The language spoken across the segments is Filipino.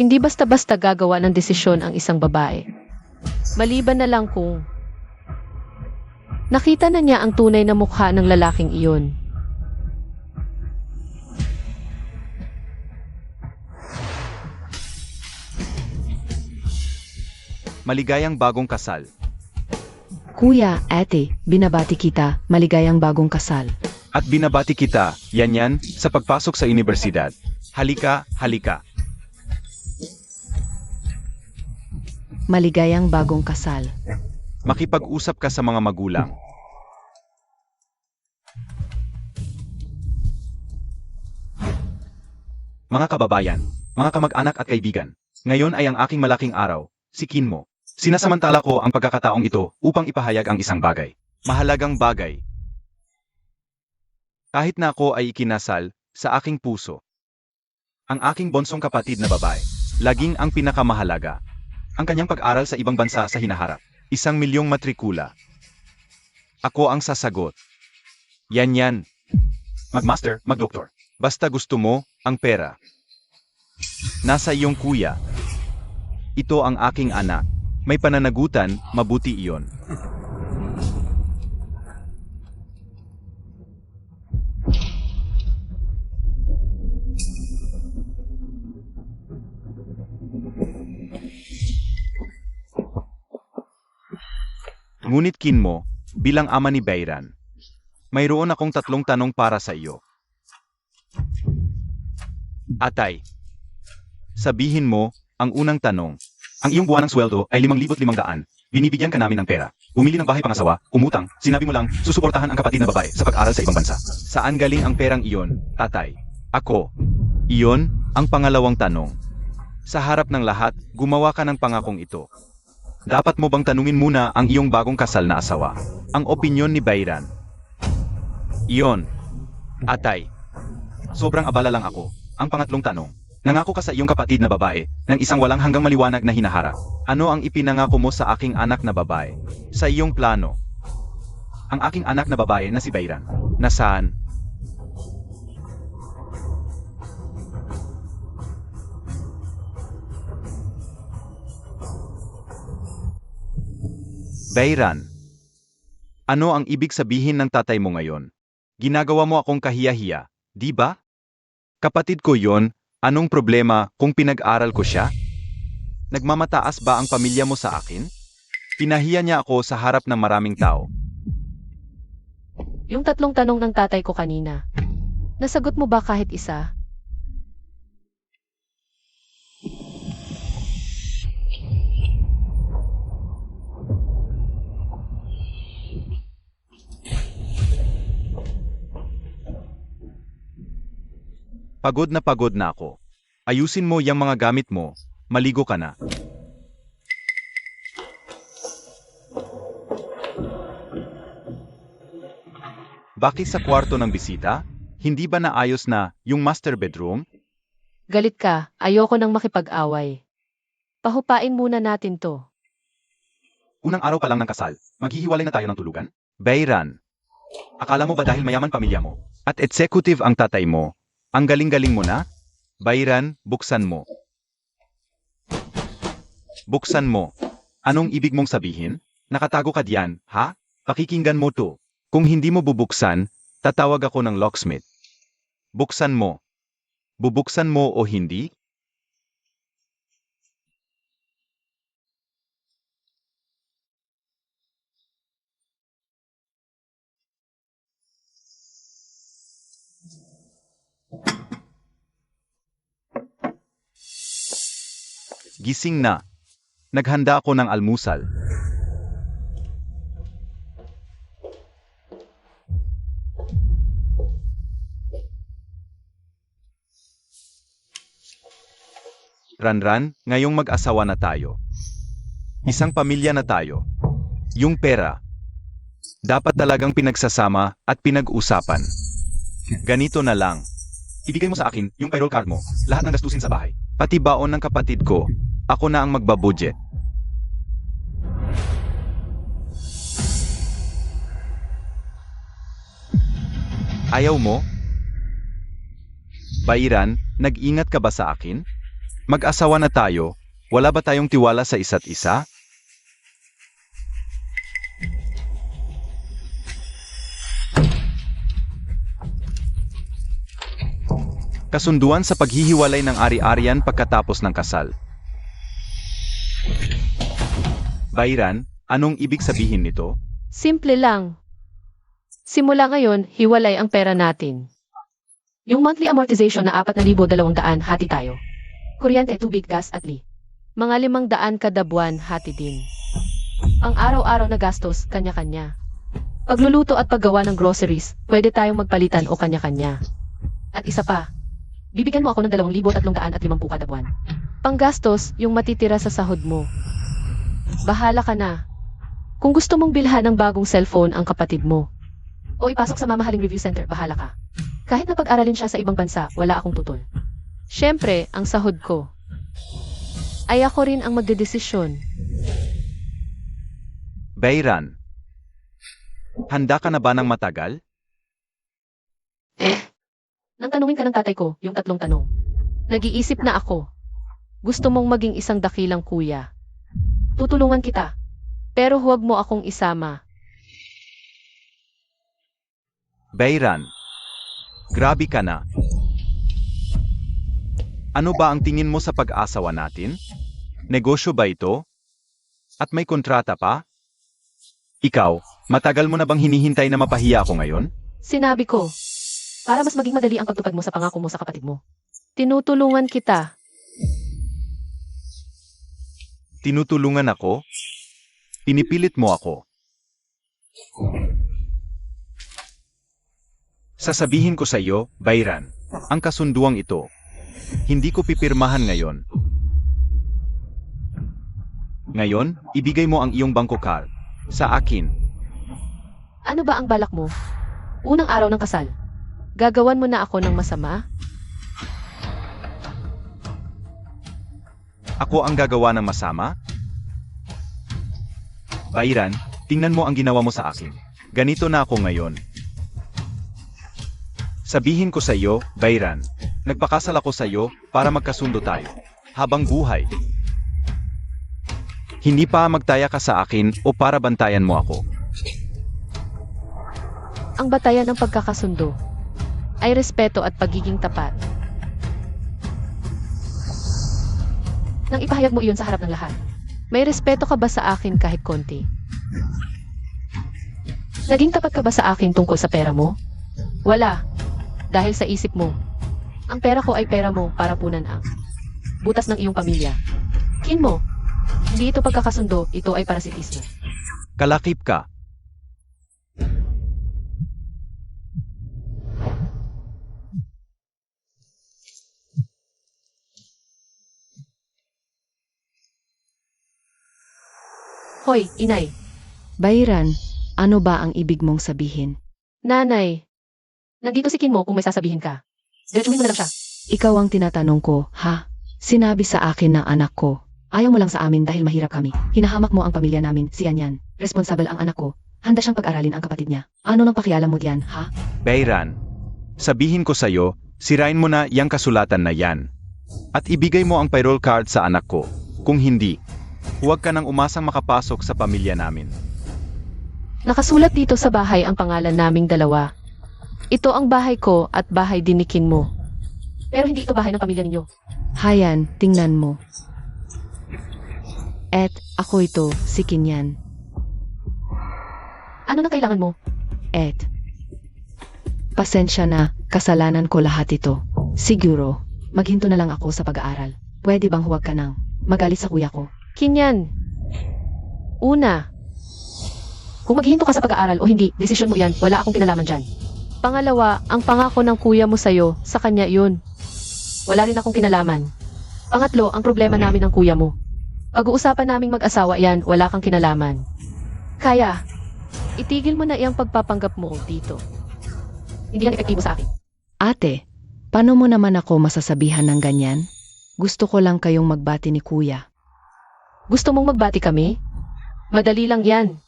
Hindi basta-basta gagawa ng desisyon ang isang babae. Maliban na lang kung nakita na niya ang tunay na mukha ng lalaking iyon. Maligayang bagong kasal. Kuya, ate, binabati kita, maligayang bagong kasal. At binabati kita, yan, sa pagpasok sa unibersidad. Halika, halika. Maligayang bagong kasal. Makipag-usap ka sa mga magulang. Mga kababayan, mga kamag-anak at kaibigan, ngayon ay ang aking malaking araw, si Kinmo. Sinasamantala ko ang pagkakataong ito upang ipahayag ang isang bagay. Mahalagang bagay. Kahit na ako ay ikinasal sa aking puso. Ang aking bonsong kapatid na babae, laging ang pinakamahalaga. Ang kanyang pag-aral sa ibang bansa sa hinaharap. 1,000,000 matrikula. Ako ang sasagot. Yan. Mag-master, mag-doktor. Basta gusto mo, ang pera. Nasa iyong kuya. Ito ang aking anak. May pananagutan, mabuti iyon. Ngunit Kinmo, bilang ama ni Bayran, mayroon akong 3 tanong para sa iyo. Atay, sabihin mo, ang unang tanong, ang iyong buwanang sweldo ay 5,500. Binibigyan ka namin ng pera. Bumili ng bahay pangasawa, umutang, sinabi mo lang, susuportahan ang kapatid na babae sa pag-aral sa ibang bansa. Saan galing ang perang iyon, tatay? Ako. Iyon, ang pangalawang tanong. Sa harap ng lahat, gumawa ka ng pangakong ito. Dapat mo bang tanungin muna ang iyong bagong kasal na asawa? Ang opinyon ni Bayran. Iyon. Atay. Sobrang abala lang ako. Ang pangatlong tanong. Nangako ka sa iyong kapatid na babae ng isang walang hanggang maliwanag na hinaharap. Ano ang ipinangako mo sa aking anak na babae? Sa iyong plano. Ang aking anak na babae na si Bayran. Nasaan? Bayran. Ano ang ibig sabihin ng tatay mo ngayon? Ginagawa mo akong kahiya-hiya, di ba? Kapatid ko yon, anong problema kung pinag-aral ko siya? Nagmamataas ba ang pamilya mo sa akin? Pinahiya niya ako sa harap ng maraming tao. Yung 3 tanong ng tatay ko kanina. Nasagot mo ba kahit isa? Pagod na ako. Ayusin mo yung mga gamit mo, maligo ka na. Bakit sa kwarto ng bisita? Hindi ba naayos na yung master bedroom? Galit ka, ayoko nang makipag-away. Pahupain muna natin to. Unang araw pa lang ng kasal, maghihiwalay na tayo ng tulugan? Bayran, akala mo ba dahil mayaman pamilya mo, at executive ang tatay mo, ang galing-galing mo na? Bayran, buksan mo. Buksan mo. Anong ibig mong sabihin? Nakatago ka diyan, ha? Pakikinggan mo to. Kung hindi mo bubuksan, tatawag ako ng locksmith. Buksan mo. Bubuksan mo o hindi? Gising na. Naghanda ako ng almusal. Ranran, ngayong mag-asawa na tayo. Isang pamilya na tayo. Yung pera, dapat talagang pinagsasama at pinag-usapan. Ganito na lang. Ibigay mo sa akin yung payroll card mo, lahat ng gastusin sa bahay. Pati baon ng kapatid ko, ako na ang magbabudget. Ayaw mo? Bayran, nag-ingat ka ba sa akin? Mag-asawa na tayo, wala ba tayong tiwala sa isa't isa? Kasunduan sa paghihiwalay ng ari-arian pagkatapos ng kasal. Bayran, anong ibig sabihin nito? Simple lang. Simula ngayon, hiwalay ang pera natin. Yung monthly amortization na 4,200 hati tayo. Kuryente, tubig, gas at li. Mga 500 kada buwan, hati din. Ang araw-araw na gastos, kanya-kanya. Pagluluto at paggawa ng groceries, pwede tayong magpalitan o kanya-kanya. At isa pa, bibigyan mo ako ng 2,350 kada buwan. Panggastos, yung matitira sa sahod mo. Bahala ka na. Kung gusto mong bilhan ng bagong cellphone ang kapatid mo, o ipasok sa mamahaling review center, bahala ka. Kahit na pag-aralin siya sa ibang bansa, wala akong tutol. Siyempre, ang sahod ko. Ay ako rin ang magdedesisyon. Bayran, handa ka na ba ng matagal? Nang tanungin ka ng tatay ko, yung 3 tanong. Nag-iisip na ako. Gusto mong maging isang dakilang kuya. Tutulungan kita. Pero huwag mo akong isama. Bayran, grabe ka na. Ano ba ang tingin mo sa pag-asawa natin? Negosyo ba ito? At may kontrata pa? Ikaw, matagal mo na bang hinihintay na mapahiya ako ngayon? Sinabi ko, para mas maging madali ang pagtupad mo sa pangako mo sa kapatid mo. Tinutulungan kita. Tinutulungan ako? Pinipilit mo ako. Sasabihin ko sa iyo, Bayran, ang kasunduang ito. Hindi ko pipirmahan ngayon. Ngayon, ibigay mo ang iyong bangko card. Sa akin. Ano ba ang balak mo? Unang araw ng kasal. Gagawan mo na ako ng masama? Ako ang gagawa ng masama? Bayran, tingnan mo ang ginawa mo sa akin. Ganito na ako ngayon. Sabihin ko sa iyo, Bayran, nagpakasal ako sa iyo para magkasundo tayo. Habang buhay. Hindi pa magtaya ka sa akin o para bantayan mo ako. Ang batayan ng pagkakasundo ay respeto at pagiging tapat. Nang ipahayag mo iyon sa harap ng lahat, may respeto ka ba sa akin kahit konti? Naging tapat ka ba sa akin tungkol sa pera mo? Wala. Dahil sa isip mo, ang pera ko ay pera mo para punan ang butas ng iyong pamilya. Kin mo, hindi ito pagkakasundo, ito ay parasitismo. Kalakip ka. Hoy, inay. Bayran, ano ba ang ibig mong sabihin? Nanay. Nandito si Kin mo kung may sasabihin ka. Diretsuhin mo na lang siya. Ikaw ang tinatanong ko, ha? Sinabi sa akin ng anak ko. Ayaw mo lang sa amin dahil mahirap kami. Hinahamak mo ang pamilya namin, si Anyan. Responsable ang anak ko. Handa siyang pag-aralin ang kapatid niya. Ano nang pakialam mo diyan, ha? Bayran, sabihin ko sa iyo, sirain mo na yang kasulatan na yan. At ibigay mo ang payroll card sa anak ko. Kung hindi, huwag ka nang umasang makapasok sa pamilya namin. Nakasulat dito sa bahay ang pangalan naming dalawa. Ito ang bahay ko at bahay din ni Kin mo. Pero hindi ito bahay ng pamilya ninyo. Hayan, tingnan mo. Et, ako ito, si Kinyan. Ano na kailangan mo? Et. Pasensya na, kasalanan ko lahat ito. Siguro, maghinto na lang ako sa pag-aaral. Pwede bang huwag ka nang magalit sa kuya ko? Kinyan. Una, kung maghihinto ka sa pag-aaral o hindi, desisyon mo yan, wala akong kinalaman dyan. Pangalawa, ang pangako ng kuya mo sa'yo, sa kanya yun. Wala rin akong kinalaman. Pangatlo, ang problema namin ng kuya mo. Pag-uusapan naming mag-asawa yan, wala kang kinalaman. Kaya, itigil mo na iyang pagpapanggap mo dito. Hindi yan epektibo sa akin. Ate, paano mo naman ako masasabihan ng ganyan? Gusto ko lang kayong magbati ni kuya. Gusto mong magbati kami? Madali lang yan.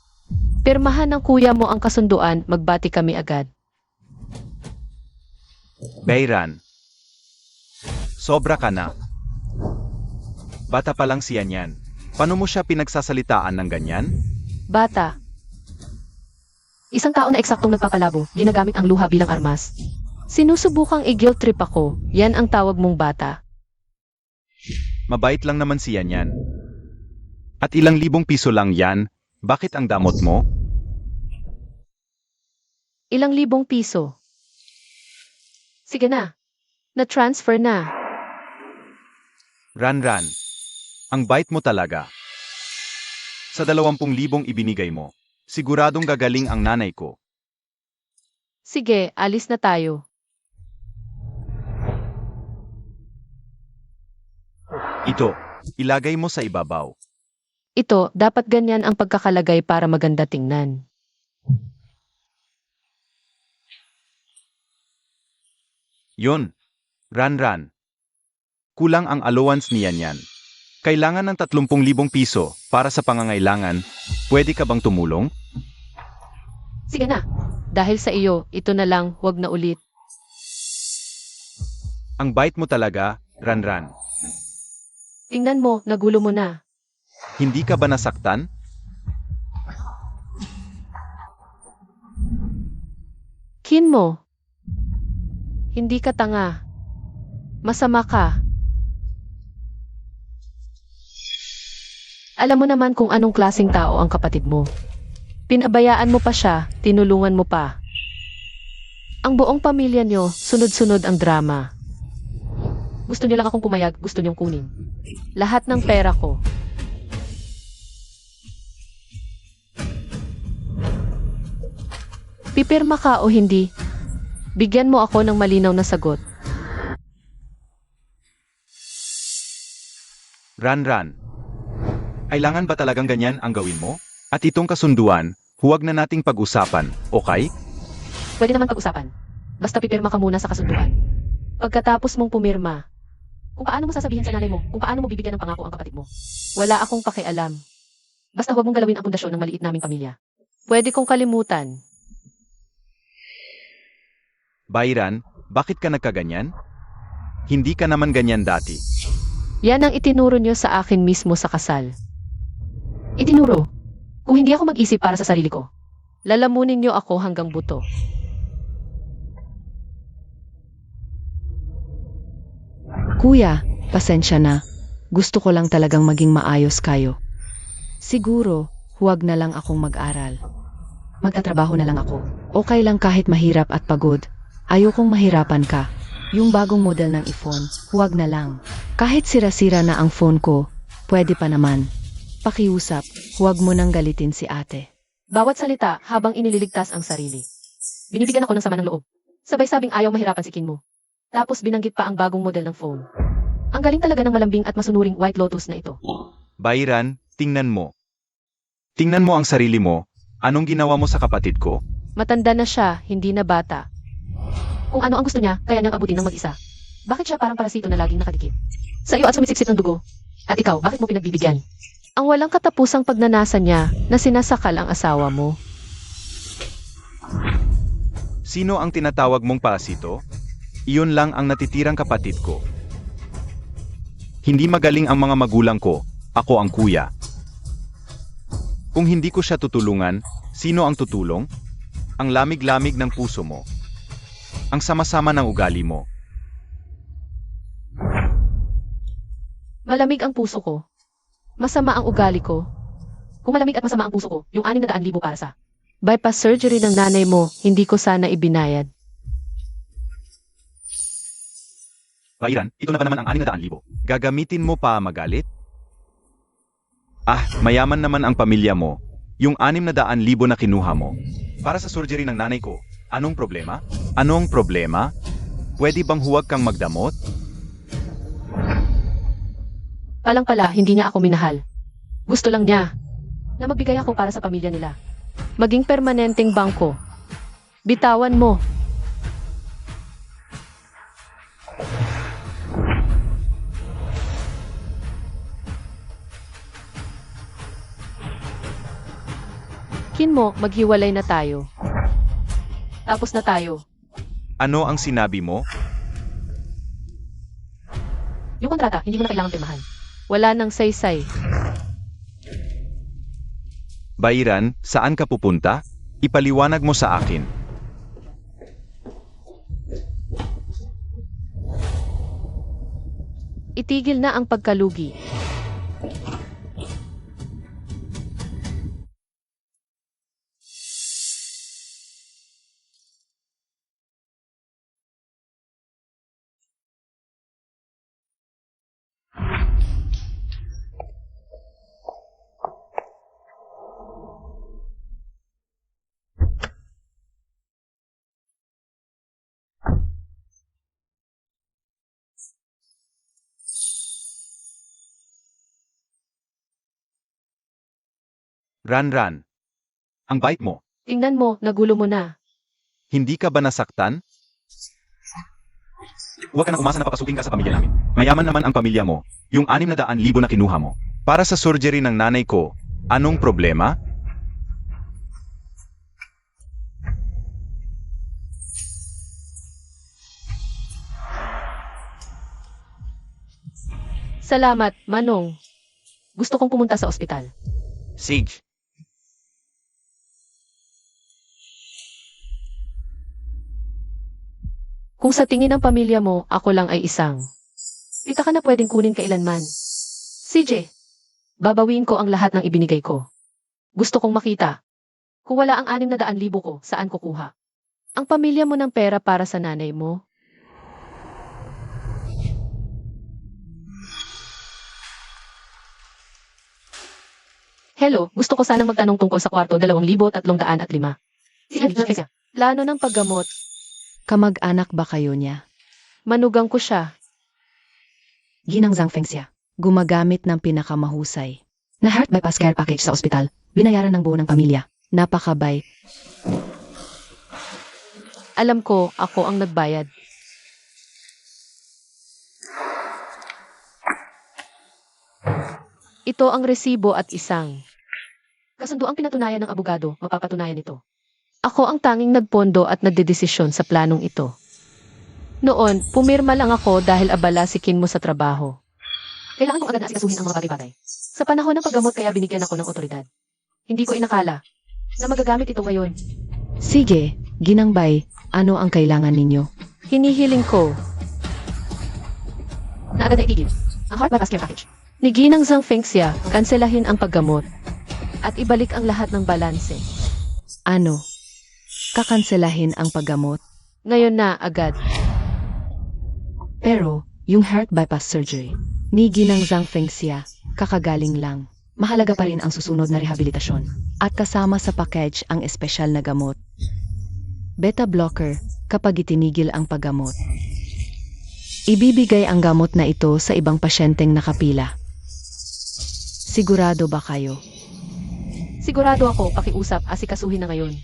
Pirmahan ng kuya mo ang kasunduan, magbati kami agad. Bayran, sobra ka na. Bata pa lang siya niyan. Paano mo siya pinagsasalitaan ng ganyan? Bata. Isang tao na eksaktong nagpapalabo, ginagamit ang luha bilang armas. Sinusubukang i-guilt trip ako, yan ang tawag mong bata. Mabait lang naman siya niyan. At ilang libong piso lang yan, bakit ang damot mo? Ilang libong piso. Sige na. Na-transfer na. Ran. Ang bait mo talaga. Sa 20,000 ibinigay mo, siguradong gagaling ang nanay ko. Sige, alis na tayo. Ito, ilagay mo sa ibabaw. Ito, dapat ganyan ang pagkakalagay para maganda tingnan. Yun. Ran. Kulang ang allowance niya niyan. Kailangan ng 30,000 piso para sa pangangailangan. Pwede ka bang tumulong? Sige na. Dahil sa iyo, ito na lang, huwag na ulit. Ang bait mo talaga, Ran. Tingnan mo, nagulo mo na. Hindi ka ba nasaktan? Kin mo. Hindi ka tanga. Masama ka. Alam mo naman kung anong klaseng tao ang kapatid mo. Pinabayaan mo pa siya, tinulungan mo pa. Ang buong pamilya niyo, sunod-sunod ang drama. Gusto niyo lang akong pumayag, gusto niyong kunin. Lahat ng pera ko. Pipirma ka o hindi, bigyan mo ako ng malinaw na sagot. Ran. Kailangan ba talagang ganyan ang gawin mo? At itong kasunduan, huwag na nating pag-usapan, okay? Pwede naman pag-usapan. Basta pipirma ka muna sa kasunduan. Pagkatapos mong pumirma, kung paano mo sasabihin sa nanay mo, kung paano mo bibigyan ng pangako ang kapatid mo. Wala akong pakialam. Basta huwag mong galawin ang pundasyon ng maliit naming pamilya. Pwede kong kalimutan. Bayran, bakit ka nagkaganyan? Hindi ka naman ganyan dati. Yan ang itinuro niyo sa akin mismo sa kasal. Itinuro. Kung hindi ako mag-isip para sa sarili ko, lalamunin niyo ako hanggang buto. Kuya, pasensya na. Gusto ko lang talagang maging maayos kayo. Siguro, huwag na lang akong mag-aral. Magtatrabaho na lang ako. Okay lang kahit mahirap at pagod. Ayokong mahirapan ka. Yung bagong model ng iPhone, huwag na lang. Kahit sira-sira na ang phone ko, pwede pa naman. Pakiusap, huwag mo nang galitin si ate. Bawat salita habang inililigtas ang sarili. Binibigyan ako ng sama ng loob. Sabay sabing ayaw mahirapan si Kin mo. Tapos binanggit pa ang bagong model ng phone. Ang galing talaga ng malambing at masunuring White Lotus na ito. Bayran, tingnan mo. Tingnan mo ang sarili mo. Anong ginawa mo sa kapatid ko? Matanda na siya, hindi na bata. Kung ano ang gusto niya, kaya niyang abutin ng mag-isa. Bakit siya parang parasito na laging nakadikit? Sa iyo at sumisiksit ng dugo. At ikaw, bakit mo pinagbibigyan? Ang walang katapusang pagnanasa niya na sinasakal ang asawa mo. Sino ang tinatawag mong parasito? Iyon lang ang natitirang kapatid ko. Hindi magaling ang mga magulang ko, ako ang kuya. Kung hindi ko siya tutulungan, sino ang tutulong? Ang lamig-lamig ng puso mo. Ang sama-sama ng ugali mo. Malamig ang puso ko. Masama ang ugali ko. Kung malamig at masama ang puso ko, yung 600,000 para sa bypass surgery ng nanay mo, hindi ko sana ibinayad. Bayran, ito na ba naman ang 600,000? Gagamitin mo pa magalit? Mayaman naman ang pamilya mo. Yung 600,000 na kinuha mo. Para sa surgery ng nanay ko, anong problema? Anong problema? Pwede bang huwag kang magdamot? Palang pala, hindi niya ako minahal. Gusto lang niya na magbigay ako para sa pamilya nila. Maging permanenteng bangko. Bitawan mo. Kin mo, maghiwalay na tayo. Tapos na tayo. Ano ang sinabi mo? Yung kontrata, hindi mo na kailangan pirmahan. Wala nang saysay. Bairan, saan ka pupunta? Ipaliwanag mo sa akin. Itigil na ang pagkalugi. Ran. Ang bait mo. Tingnan mo, nagulo mo na. Hindi ka ba nasaktan? Huwag ka nang umasa na papasukin ka sa pamilya namin. Mayaman naman ang pamilya mo. Yung 600,000 na kinuha mo. Para sa surgery ng nanay ko, anong problema? Salamat, Manong. Gusto kong pumunta sa ospital. Sage. Kung sa tingin ng pamilya mo, ako lang ay isang. Kita ka na pwedeng kunin kailanman. CJ, babawiin ko ang lahat ng ibinigay ko. Gusto kong makita. Kung wala ang 600,000 ko, saan kukuha? Ang pamilya mo ng pera para sa nanay mo? Hello, gusto ko sanang magtanong tungkol sa kwarto 2,305. Plano ng paggamot. Kamag-anak ba kayo niya? Manugang ko siya. Ginang Zhang Fengxia. Gumagamit ng pinakamahusay na heart bypass care package sa ospital. Binayaran ng buo ng pamilya. Napakabait. Alam ko, ako ang nagbayad. Ito ang resibo at isang. Kasundo ang pinatunayan ng abogado, mapapatunayan ito. Ako ang tanging nagpondo at nagdedesisyon sa planong ito. Noon, pumirma lang ako dahil abala si Kin mo sa trabaho. Kailangan kong agad na asikasuhin ang mga bagay-bagay. Sa panahon ng paggamot kaya binigyan ako ng otoridad. Hindi ko inakala na magagamit ito ngayon. Sige, Ginangbay, ano ang kailangan ninyo? Hinihiling ko Na agad na itigil ang heart bypass care package. ni Ginang Zhang Fengxia, kanselahin ang paggamot at ibalik ang lahat ng balanse. Ano? Kakanselahin ang paggamot? Ngayon na, agad. Pero, yung heart bypass surgery, ni Ginang Zhang Fengxia, kakagaling lang. Mahalaga pa rin ang susunod na rehabilitasyon. At kasama sa package ang espesyal na gamot. Beta blocker kapag itinigil ang paggamot. Ibibigay ang gamot na ito sa ibang pasyenteng nakapila. Sigurado ba kayo? Sigurado ako, pakiusap, asikasuhin na ngayon.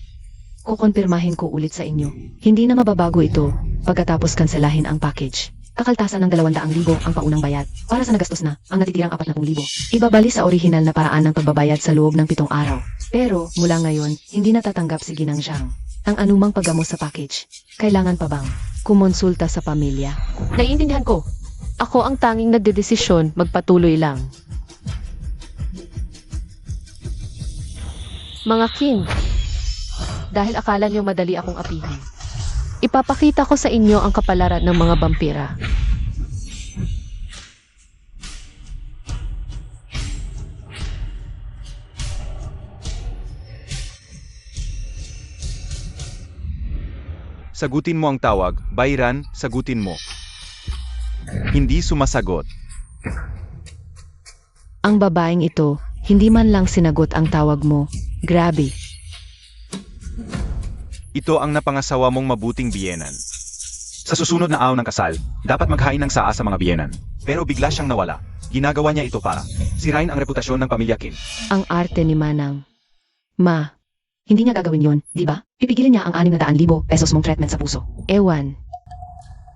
Kukonfirmahin ko ulit sa inyo. Hindi na mababago ito pagkatapos kanselahin ang package. Kakaltasan ng 200,000 ang paunang bayad. Para sa nagastos na, ang natitirang 40,000. Ibabali sa orihinal na paraan ng pagbabayad sa loob ng 7 araw. Pero, mula ngayon, hindi natatanggap si Ginang Zhang ang anumang paggamot sa package. Kailangan pa bang kumonsulta sa pamilya? Naiintindihan ko. Ako ang tanging nagdedesisyon, magpatuloy lang. Mga kin, dahil akala niyo madali akong apihin. Ipapakita ko sa inyo ang kapalaran ng mga vampira. Sagutin mo ang tawag. Bairan, sagutin mo. Hindi sumasagot. Ang babaeng ito, hindi man lang sinagot ang tawag mo. Grabe. Ito ang napangasawa mong mabuting biyenan. Sa susunod na araw ng kasal, dapat maghain ng saa sa mga biyenan. Pero bigla siyang nawala. Ginagawa niya ito para sirain ang reputasyon ng pamilya Kim. Ang arte ni Manang. Ma, hindi niya gagawin yon, di ba? Pipigilin niya ang 600,000 pesos mong treatment sa puso. Ewan.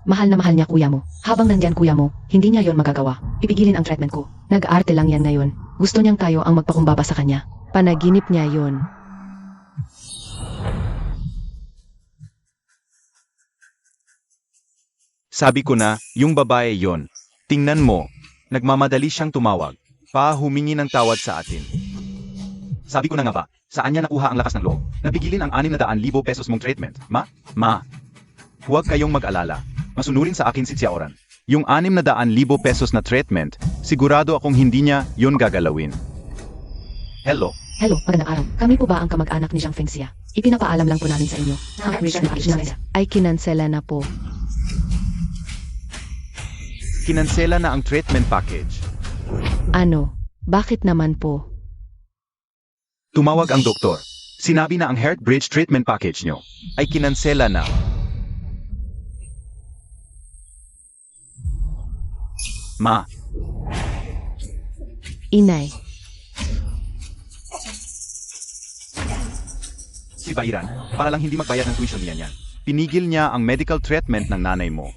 Mahal na mahal niya kuya mo. Habang nandyan kuya mo, hindi niya yon magagawa. Pipigilin ang treatment ko. Nag-arte lang yan ngayon. Gusto niyang tayo ang magpakumbaba sa kanya. Panaginip niya yon. Sabi ko na, yung babae yon. Tingnan mo, Nagmamadali siyang tumawag. Humingi ng tawad sa atin. Sabi ko na nga ba, saan niya nakuha ang lakas ng loob? Napigilin ang 600,000 pesos mong treatment. Huwag kayong mag-alala. Masunurin sa akin si Xiaoran. Yung 600,000 pesos na treatment, sigurado akong hindi niya yun gagalawin. Hello? Hello, magandang araw. Kami po ba ang kamag-anak ni Zhang Fengxia? Ipinapaalam lang po namin sa inyo. Ang return package namin ay kinansela na po. Kinansela na ang treatment package. Ano? Bakit naman po? Tumawag ang doktor. Sinabi na ang Heart Bridge treatment package nyo ay kinansela na. Inay, Si Bairan, para lang hindi magbayad ng tuition niya niyan. Pinigil niya ang medical treatment ng nanay mo.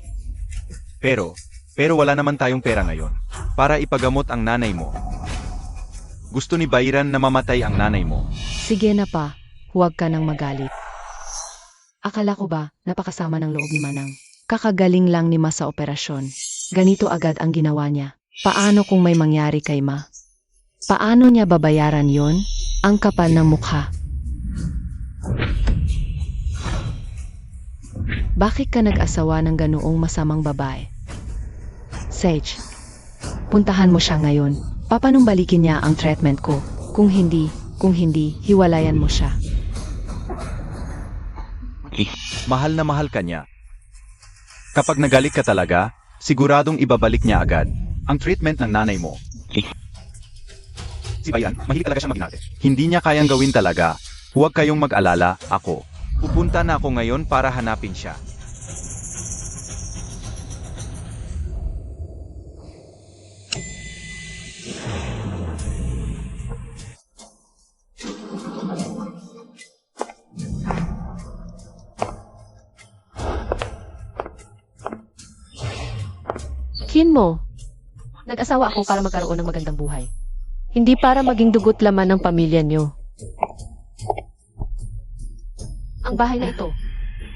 Pero wala naman tayong pera ngayon para ipagamot ang nanay mo. Gusto ni Bairan na mamatay ang nanay mo. sige na pa. Huwag ka nang magalit. Akala ko ba napakasama ng loob ni Manang? Kakagaling lang ni Ma sa operasyon. Ganito agad ang ginawa niya. Paano kung may mangyari kay Ma? Paano niya babayaran yon? Ang kapal ng mukha. Bakit ka nag-asawa ng ganoong masamang babae? Sage, puntahan mo siya ngayon. Papanumbalikin niya ang treatment ko. Kung hindi, hiwalayan mo siya. Mahal na mahal ka niya. Kapag nagalit ka talaga, siguradong ibabalik niya agad ang treatment ng nanay mo. Si Bairan, mahilig talaga siya mag-inarte. Hindi niya kayang gawin talaga. Huwag kayong mag-alala, ako. Pupunta na ako ngayon para hanapin siya. Kinmo, nag-asawa ako para magkaroon ng magandang buhay. Hindi para maging dugot laman ng pamilya niyo. Ang bahay na ito,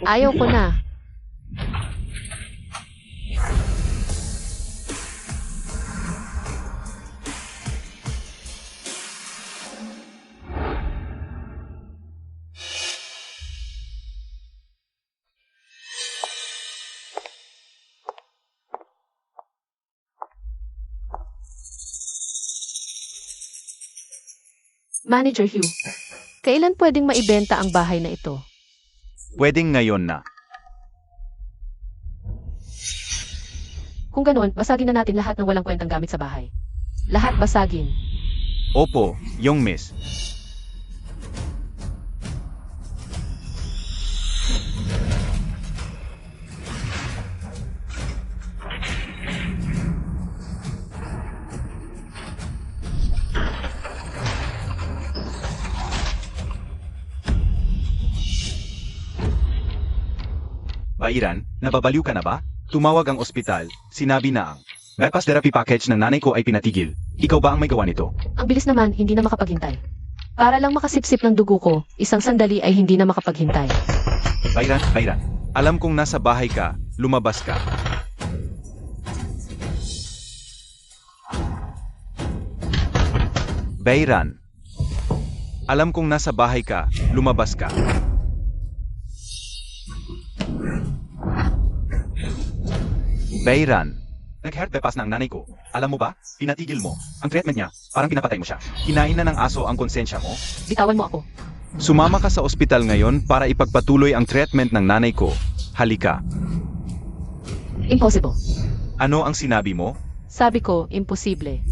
ayaw ko na. Manager Hugh, kailan pwedeng maibenta ang bahay na ito? Pwedeng ngayon na. Kung ganoon, basagin na natin lahat ng walang kwentang gamit sa bahay. Lahat basagin. Opo, yung miss. Bairan, nababaliw ka na ba? Tumawag ang ospital, sinabi na ang bypass therapy package ng nanay ko ay pinatigil. Ikaw ba ang may gawa nito? Ang bilis naman, hindi na makapaghintay. Para lang makasipsip ng dugo ko, isang sandali ay hindi na makapaghintay. Bairan, alam kong nasa bahay ka, lumabas ka. Bairan, alam kong nasa bahay ka, lumabas ka. Bairan, nag-heart bypass na ang nanay ko. Alam mo ba, pinatigil mo. Ang treatment niya, parang pinapatay mo siya. Kinain na ng aso ang konsensya mo. Bitawan mo ako. Sumama ka sa ospital ngayon para ipagpatuloy ang treatment ng nanay ko. Halika. Impossible. Ano ang sinabi mo? Sabi ko, imposible.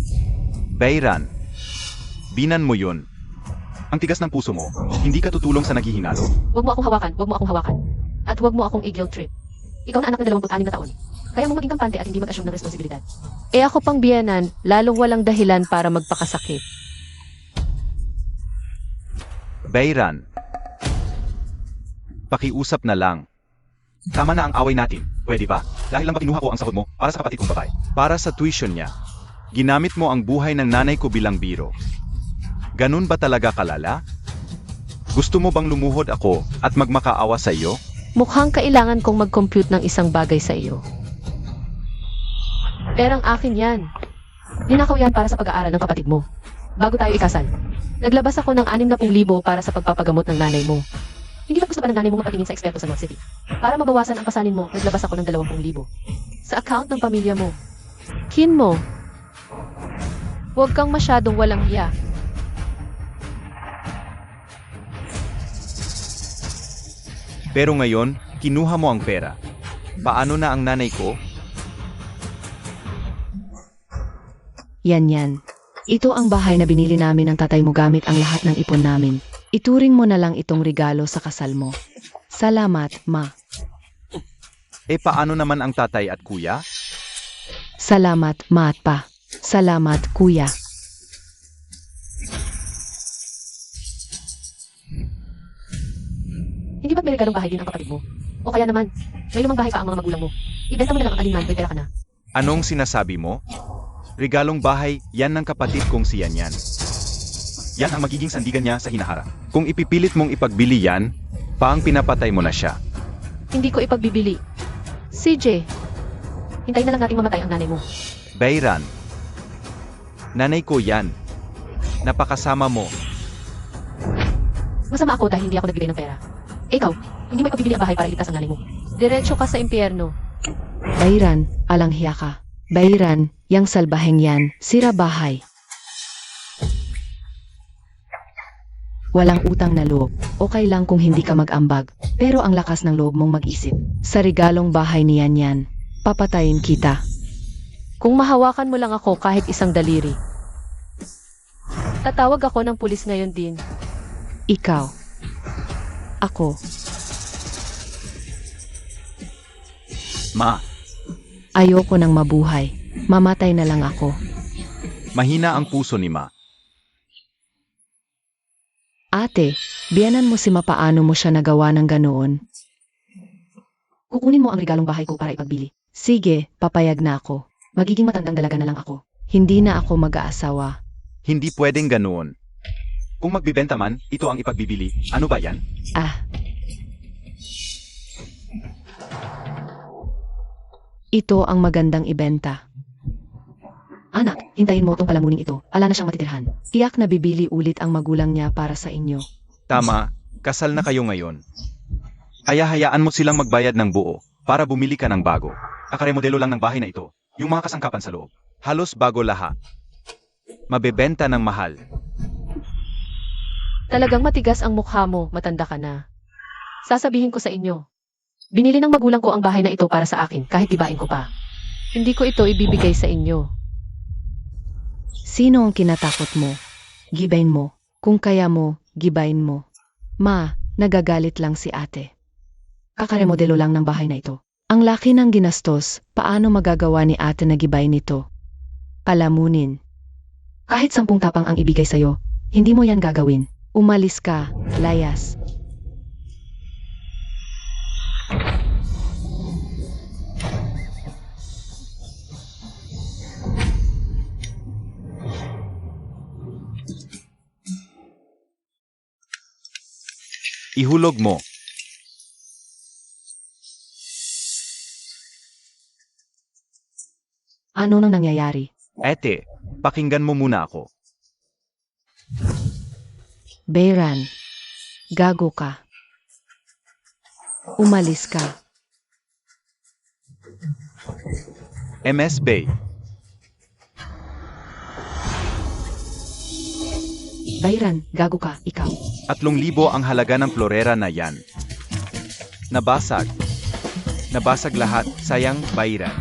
Bairan, binan mo yun. Ang tigas ng puso mo, hindi ka tutulong sa naghihinalo. Huwag mo akong hawakan, huwag mo akong hawakan. At huwag mo akong i-guilt trip. Ikaw na anak na 26 na taon. Kaya mo maging kampante at hindi mag-assume ng responsibilidad. Eh ako pang biyanan, lalong walang dahilan para magpakasakit. Bairan, pakiusap na lang. Tama na ang away natin, pwede ba? Dahil lang ba kinuha ko ang sahod mo para sa kapatid kong babae? Para sa tuition niya. Ginamit mo ang buhay ng nanay ko bilang biro. Ganun ba talaga kalala? Gusto mo bang lumuhod ako at magmakaawa sa iyo? Mukhang kailangan kong mag-compute ng isang bagay sa iyo. Perang akin yan. Ninakaw yan para sa pag-aaral ng kapatid mo. Bago tayo ikasal. Naglabas ako ng 60,000 para sa pagpapagamot ng nanay mo. Hindi ba gusto ba ng nanay mo mapatingin sa eksperto sa North City? Para mabawasan ang pasalin mo, naglabas ako ng 20,000. Sa account ng pamilya mo. Kin mo. Huwag kang masyadong walang hiya. Pero ngayon, kinuha mo ang pera. Paano na ang nanay ko? Yan. Ito ang bahay na binili namin ng tatay mo gamit ang lahat ng ipon namin. Ituring mo na lang itong regalo sa kasal mo. Salamat, Ma. Paano naman ang tatay at kuya? Salamat, Ma at Pa. Salamat, Kuya. Hindi ba may regalong bahay din ang kapatid mo? O kaya naman, may lumang bahay pa ang mga magulang mo. Ibenta mo na lang ang alinman, may pera ka na. Anong sinasabi mo? Regalong bahay, yan ng kapatid kong si Yan. Yan ang magiging sandigan niya sa hinaharap. Kung ipipilit mong ipagbili yan, paang pinapatay mo na siya. Hindi ko ipagbibili. CJ, hintayin na lang nating mamatay ang nanay mo. Bayran. Nanay ko yan. Napakasama mo. Masama ako dahil hindi ako nagbigay ng pera. Ikaw, hindi mo ipagbibili ang bahay para iligtas ang nanay mo. Diretso ka sa impyerno. Bayran, alang hiya ka. Bayran, yang salbaheng yan, sira bahay. Walang utang na loob. Okay lang kung hindi ka mag-ambag. Pero ang lakas ng loob mong mag-isip. Sa regalong bahay ni Yan, papatayin kita. Kung mahawakan mo lang ako kahit isang daliri. Tatawag ako ng pulis ngayon din. Ikaw. Ako. Ma, Ayoko nang mabuhay. Mamatay na lang ako. mahina ang puso ni Ma. Ate, biyanan mo si Ma paano mo siya nagawa ng ganoon. Kukunin mo ang regalong bahay ko para ipagbili. Sige, papayag na ako. Magiging matandang dalaga na lang ako. Hindi na ako mag-aasawa. Hindi pwedeng ganoon. Kung magbibenta man, ito ang ipagbibili. Ano ba yan? Ito ang magandang ibenta. Anak, hintayin mo itong palamuning ito. Ala na siyang matitirhan. Tiyak na bibili ulit ang magulang niya para sa inyo. Tama, kasal na kayo ngayon. Kaya hayaan mo silang magbayad ng buo para bumili ka ng bago. Kakaremodelo lang ng bahay na ito. Yung mga kasangkapan sa loob. Halos bago lahat. Mabebenta ng mahal. Talagang matigas ang mukha mo, matanda ka na. Sasabihin ko sa inyo. Binili ng magulang ko ang bahay na ito para sa akin, kahit ibain ko pa. Hindi ko ito ibibigay sa inyo. Sino ang kinatakot mo? Gibain mo. Kung kaya mo, gibain mo. Ma, nagagalit lang si ate. Kakaremodelo lang ng bahay na ito. Ang laki ng ginastos, paano magagawa ni ate na gibain nito? Palamunin. Kahit 10 tapang ang ibigay sa'yo, hindi mo yan gagawin. Umalis ka, layas. Ihulog mo. Ano nang nangyayari? Ete, pakinggan mo muna ako. Bayran, gago ka. Umalis ka. MS Bay. Bayran, gago ka, ikaw. 3,000 ang halaga ng florera na yan. Nabasag. Nabasag lahat, sayang Bayran.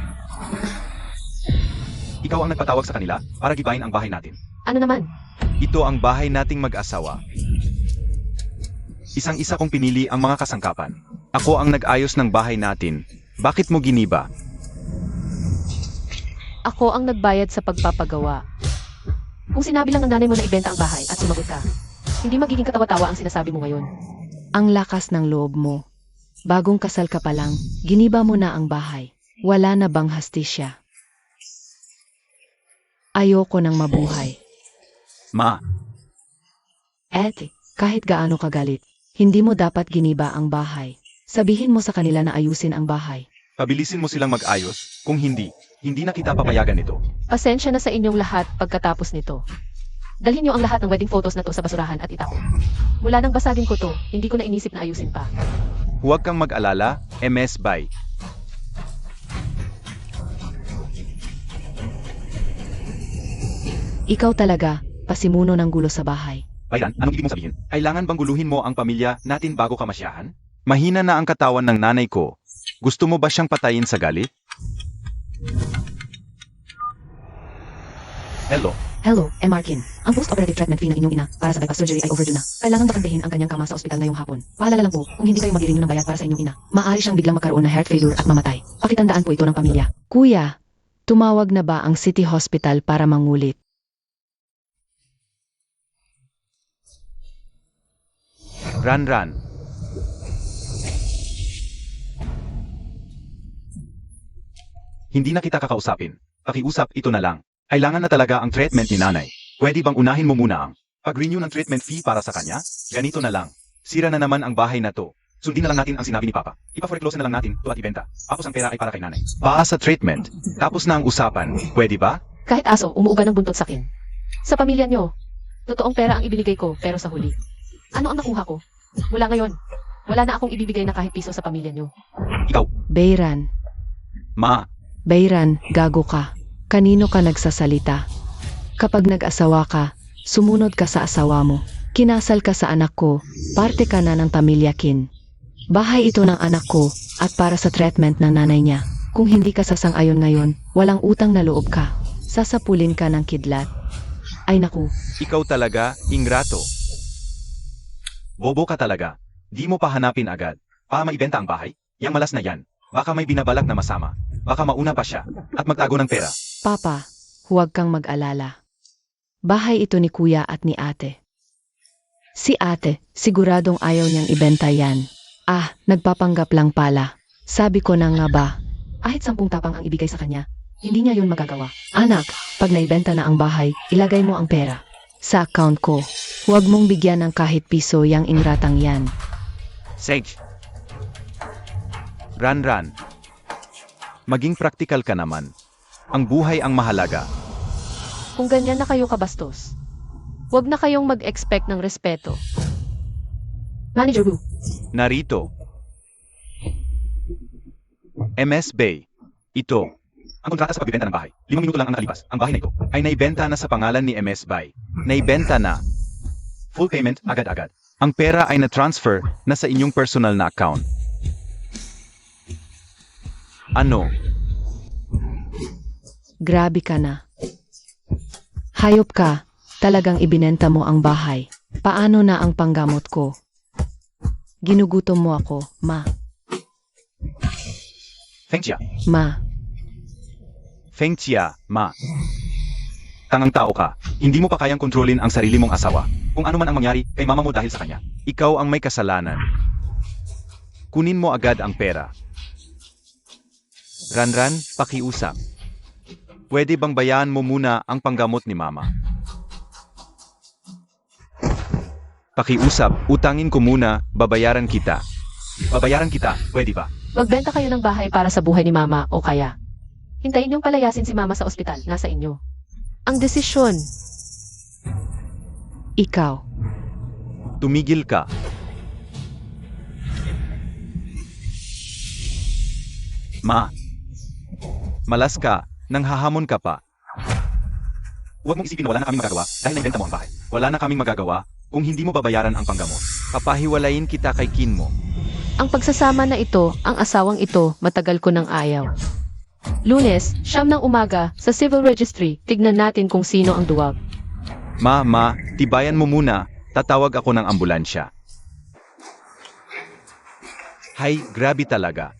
Ikaw ang nagpatawag sa kanila para gibain ang bahay natin. Ano naman? Ito ang bahay nating mag-asawa. Isang-isa kong pinili ang mga kasangkapan. Ako ang nag-ayos ng bahay natin. Bakit mo giniba? Ako ang nagbayad sa pagpapagawa. Kung sinabi lang ng nanay mo na ibenta ang bahay at sumagot ka, hindi magiging katawa-tawa ang sinasabi mo ngayon. Ang lakas ng loob mo. Bagong kasal ka pa lang, giniba mo na ang bahay. Wala na bang hastisya? Ayoko nang mabuhay. Ma, Ete, kahit gaano kagalit, hindi mo dapat giniba ang bahay. Sabihin mo sa kanila na ayusin ang bahay. Pabilisin mo silang mag-ayos, kung hindi, hindi na kita papayagan ito. Pasensya na sa inyong lahat pagkatapos nito. Dalhin niyo ang lahat ng wedding photos na to sa basurahan at itapon. Mula nang basagin ko to, hindi ko na inisip na ayusin pa. Huwag kang mag-alala, MS Bay. Ikaw talaga, pasimuno ng gulo sa bahay. Bayran, anong ibig mong sabihin? Kailangan bang guluhin mo ang pamilya natin bago ka masyahan? Mahina na ang katawan ng nanay ko. Gusto mo ba siyang patayin sa galit? Hello. Hello, Markin. Ang post-operative treatment fee ng inyong ina para sa bypass surgery ay overdue na. Kailangan bakantehin ang kanyang kama sa ospital ngayong hapon. Paalala lang po, kung hindi kayo mag-i-renew ng bayad para sa inyong ina, maaari siyang biglang magkaroon ng heart failure at mamatay. Pakitandaan po ito ng pamilya. Kuya, tumawag na ba ang City Hospital para mangulit? Ran. Hindi na kita kakausapin. Pakiusap ito na lang. Kailangan na talaga ang treatment ni nanay. Pwede bang unahin mo muna ang pag-renew ng treatment fee para sa kanya? Ganito na lang. Sira na naman ang bahay na to. Sundin na lang natin ang sinabi ni Papa. Ipa-foreclose na lang natin to at ibenta. Tapos ang pera ay para kay nanay. Para sa treatment. Tapos na ang usapan. Pwede ba? Kahit aso, umuuga ng buntot sa akin. Sa pamilya niyo, totoong pera ang ibinigay ko, pero sa huli. Ano ang nakuha ko? Mula ngayon, wala na akong ibibigay na kahit piso sa pamilya niyo. Ikaw. Bayran, Ma. Bayran, gago ka. Kanino ka nagsasalita? Kapag nag-asawa ka, sumunod ka sa asawa mo. Kinasal ka sa anak ko, parte ka na ng pamilya kin. Bahay ito ng anak ko, at para sa treatment ng nanay niya. Kung hindi ka sasang-ayon ngayon, walang utang na loob ka. Sasapulin ka ng kidlat. Ay naku, Ikaw talaga, ingrato. Bobo ka talaga. Di mo pa hanapin agad. Maibenta ang bahay? Yang malas na yan. Baka may binabalak na masama. Baka mauna pa siya. At magtago ng pera. Papa, huwag kang mag-alala. Bahay ito ni kuya at ni ate. Si ate, siguradong ayaw niyang ibenta yan. Ah, nagpapanggap lang pala. Sabi ko na nga ba, Kahit 10 tapang ang ibigay sa kanya, hindi niya yun magagawa. anak, pag naibenta na ang bahay, ilagay mo ang pera. Sa account ko, huwag mong bigyan ng kahit piso yang ingratang yan. Sage. Ran. Maging praktikal ka naman. Ang buhay ang mahalaga. Kung ganyan na kayo kabastos, huwag na kayong mag-expect ng respeto. Manager Wu, Narito. MS Bay. Ito. Ang kontrata sa pagbibenta ng bahay. 5 minuto lang ang nakalipas. Ang bahay na ito ay naibenta na sa pangalan ni MS Bay. Naibenta na. Full payment agad-agad. Ang pera ay na-transfer na sa inyong personal na account. Ano? Grabe ka na. Hayop ka, talagang ibinenta mo ang bahay. Paano na ang panggamot ko? Ginugutom mo ako, ma. Feng Chia. Ma, Feng Chia, ma. Tangang tao ka. Hindi mo pa kayang kontrolin ang sarili mong asawa. Kung ano man ang mangyari kay mama mo dahil sa kanya. Ikaw ang may kasalanan. Kunin mo agad ang pera. Ran, pakiusap. Pwede bang bayaan mo muna ang panggamot ni mama? Pakiusap, utangin ko muna, babayaran kita. Babayaran kita, pwede ba? magbenta kayo ng bahay para sa buhay ni Mama o kaya hintayin niyong palayasin si Mama sa ospital, nasa inyo. Ang desisyon, ikaw. Tumigil ka. Ma. Malas ka, nang hahamon ka pa. Huwag mong isipin na wala na kaming magagawa dahil naibenta mo ang bahay. Wala na kaming magagawa kung hindi mo babayaran ang panggamot. Papahiwalayin kita kay Kin mo. ang pagsasama na ito, ang asawang ito, matagal ko nang ayaw. Lunes, 9 ng umaga, sa Civil Registry, tignan natin kung sino ang duwag. Ma, tibayan mo muna, tatawag ako ng ambulansya. Hay, grabe talaga.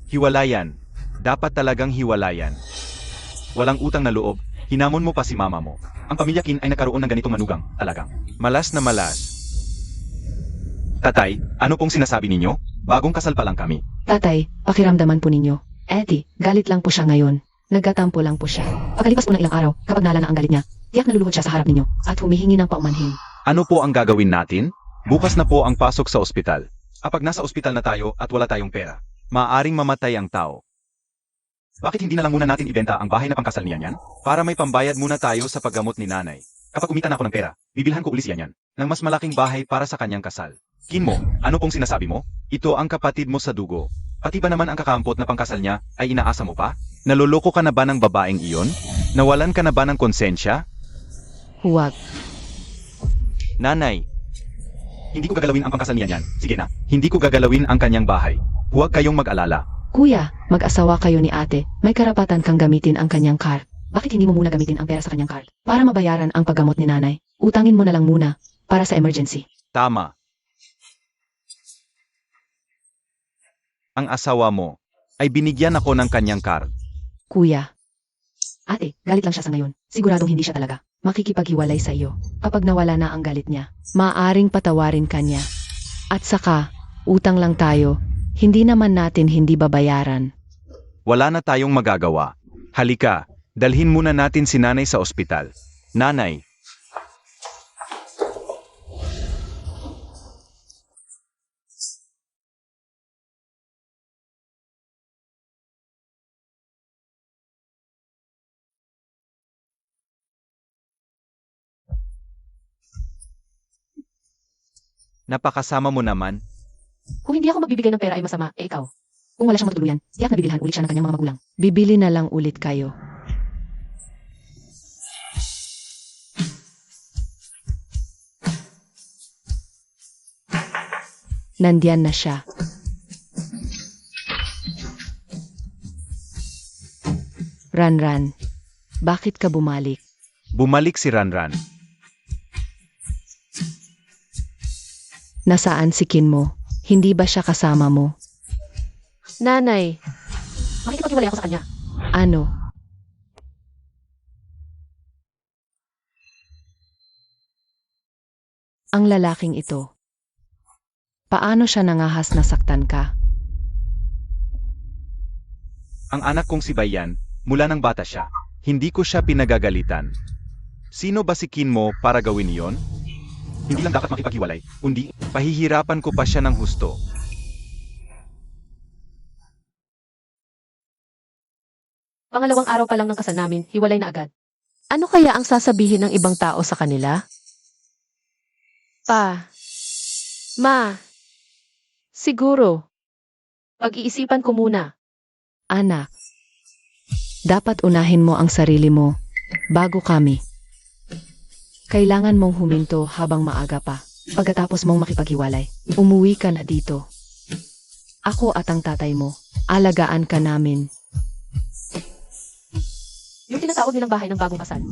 Hiwalayan. Dapat talagang hiwalayan. Walang utang na loob, hinamon mo pa si mama mo. Ang pamilya Kin ay nagkaroon ng ganitong manugang, talagang. Malas na malas. Tatay, ano pong sinasabi ninyo? Bagong kasal pa lang kami. Tatay, pakiramdaman po ninyo. Eddie, galit lang po siya ngayon. Nagkatampo lang po siya. Pagkalipas po ng ilang araw, kapag nala na ang galit niya, tiyak naluluhod siya sa harap ninyo at humihingi ng paumanhin. Ano po ang gagawin natin? Bukas na po ang pasok sa ospital. Kapag nasa ospital na tayo at wala tayong pera, maaaring mamatay ang tao. Bakit hindi na lang muna natin ibenta ang bahay na pangkasal niya niyan? Para may pambayad muna tayo sa paggamot ni nanay. Kapag kumita na ako ng pera, bibilhan ko uli siya niyan ng mas malaking bahay para sa kanyang kasal. Kinmo, ano pong sinasabi mo? Ito ang kapatid mo sa dugo. Pati ba naman ang kakampot na pangkasal niya ay inaasa mo pa? Naloloko ka na ba ng babaeng iyon? Nawalan ka na ba ng konsensya? Huwag. Nanay, hindi ko gagalawin ang pangkasal niya niyan. Sige na, hindi ko gagalawin ang kanyang bahay. Huwag kayong mag-alala. Kuya, mag-asawa kayo ni ate. May karapatan kang gamitin ang kanyang card. Bakit hindi mo muna gamitin ang pera sa kanyang card? Para mabayaran ang paggamot ni nanay. Utangin mo na lang muna para sa emergency. Tama. Ang asawa mo ay binigyan ako ng kanyang card. Kuya. Ate, galit lang siya sa ngayon. Siguradong hindi siya talaga makikipaghiwalay sa iyo. Kapag nawala na ang galit niya, maaring patawarin ka niya. At saka, utang lang tayo. Hindi naman natin hindi babayaran. Wala na tayong magagawa. Halika, dalhin muna natin si nanay sa ospital. Nanay, napakasama mo naman. Kung hindi ako magbibigay ng pera ay masama, eh ikaw. Kung wala siyang matutuluyan, tiyak na bibilhan ulit siya ng kanyang mga magulang. Bibili na lang ulit kayo. Nandiyan na siya. Ranran, bakit ka bumalik? Bumalik si Ranran. Nasaan si Kinmo? Hindi ba siya kasama mo? Nanay, makikipaghiwalay ako sa kanya. Ano? Ang lalaking ito. Paano siya nangahas na saktan ka? Ang anak kong si Bayan, mula ng bata siya. Hindi ko siya pinagagalitan. Sino ba si Kinmo para gawin iyon? Hindi lang dapat makipaghiwalay, kundi pahihirapan ko pa siya ng husto. Pangalawang araw pa lang ng kasal namin, hiwalay na agad. Ano kaya ang sasabihin ng ibang tao sa kanila? Ma, siguro. Pag-iisipan ko muna. Anak, dapat unahin mo ang sarili mo bago kami. Kailangan mong huminto habang maaga pa. Pagkatapos mong makipaghiwalay, umuwi ka na dito. Ako at ang tatay mo, alagaan ka namin. Yung tinatawag nilang bahay ng bagong kasal.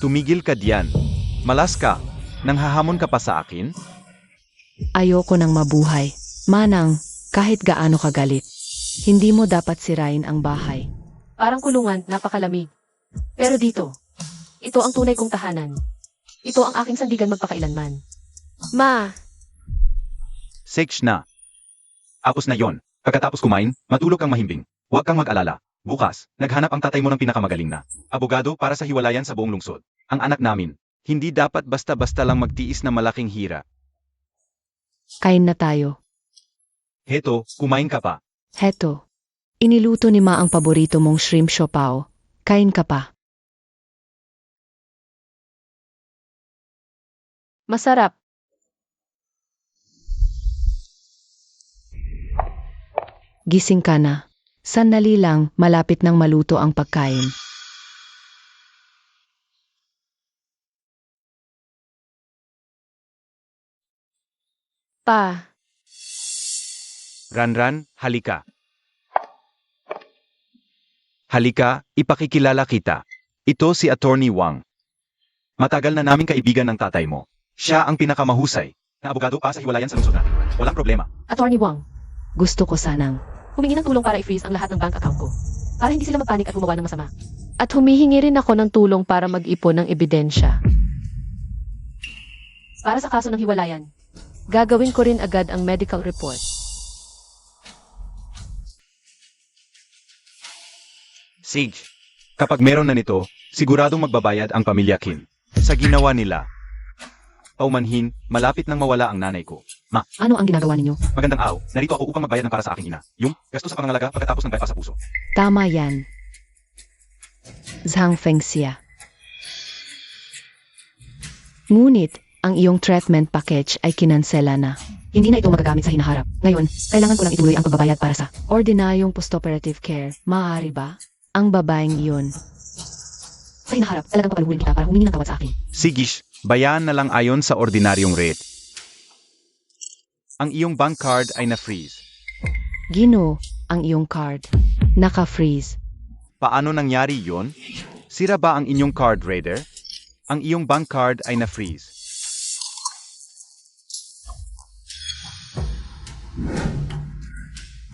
Tumigil ka diyan. Malas ka. Nanghahamon ka pa sa akin? Ayoko nang mabuhay. Manang, kahit gaano kagalit, hindi mo dapat sirain ang bahay. Parang kulungan, napakalamig. Pero dito, ito ang tunay kong tahanan. Ito ang aking sandigan magpakailanman. Ma, Six na. Tapos na yon. Pagkatapos kumain, matulog kang mahimbing. Huwag kang mag-alala. Bukas, naghanap ang tatay mo ng pinakamagaling na abogado para sa hiwalayan sa buong lungsod. Ang anak namin, hindi dapat basta-basta lang magtiis na malaking hira. Kain na tayo. Heto, kumain ka pa. Heto. Iniluto ni Ma ang paborito mong shrimp siopao. Kain ka pa. masarap. Gising ka na. Sandali lang, malapit nang maluto ang pagkain. Pa, Ranran, halika. Halika, ipakikilala kita. Ito si Attorney Wang. Matagal na naming kaibigan ng tatay mo. Siya ang pinakamahusay na abogado pa sa hiwalayan sa lungsod natin. Walang problema. Attorney Wang, Gusto ko sanang. humingi ng tulong para i-freeze ang lahat ng bank account ko. Para hindi sila magpanik at gumawa ng masama. At humihingi rin ako ng tulong para mag-ipon ng ebidensya. Para sa kaso ng hiwalayan, gagawin ko rin agad ang medical report. Sage, kapag meron na nito, siguradong magbabayad ang pamilya Kim sa ginawa nila. Paumanhin, malapit nang mawala ang nanay ko. Ano ang ginagawa ninyo? Magandang araw, narito ako upang magbayad ng para sa aking ina. Yung gasto sa pangangalaga pagkatapos ng bypass sa puso. Tama yan. Zhang Fengxia. Ngunit, ang iyong treatment package ay kinansela na. Hindi na ito magagamit sa hinaharap. Ngayon, kailangan ko lang ituloy ang pagbabayad para sa ordinaryong post-operative care. Maaari ba? Ang babaeng iyon. Sa hinaharap, talagang papaluhin kita para humingi ng tawad sa akin. Sigish, bayaan na lang ayon sa ordinaryong rate. Ang iyong bank card ay na-freeze. Gino, ang iyong card. Naka-freeze. Paano nangyari yon? Sira ba ang inyong card reader? Ang iyong bank card ay na-freeze.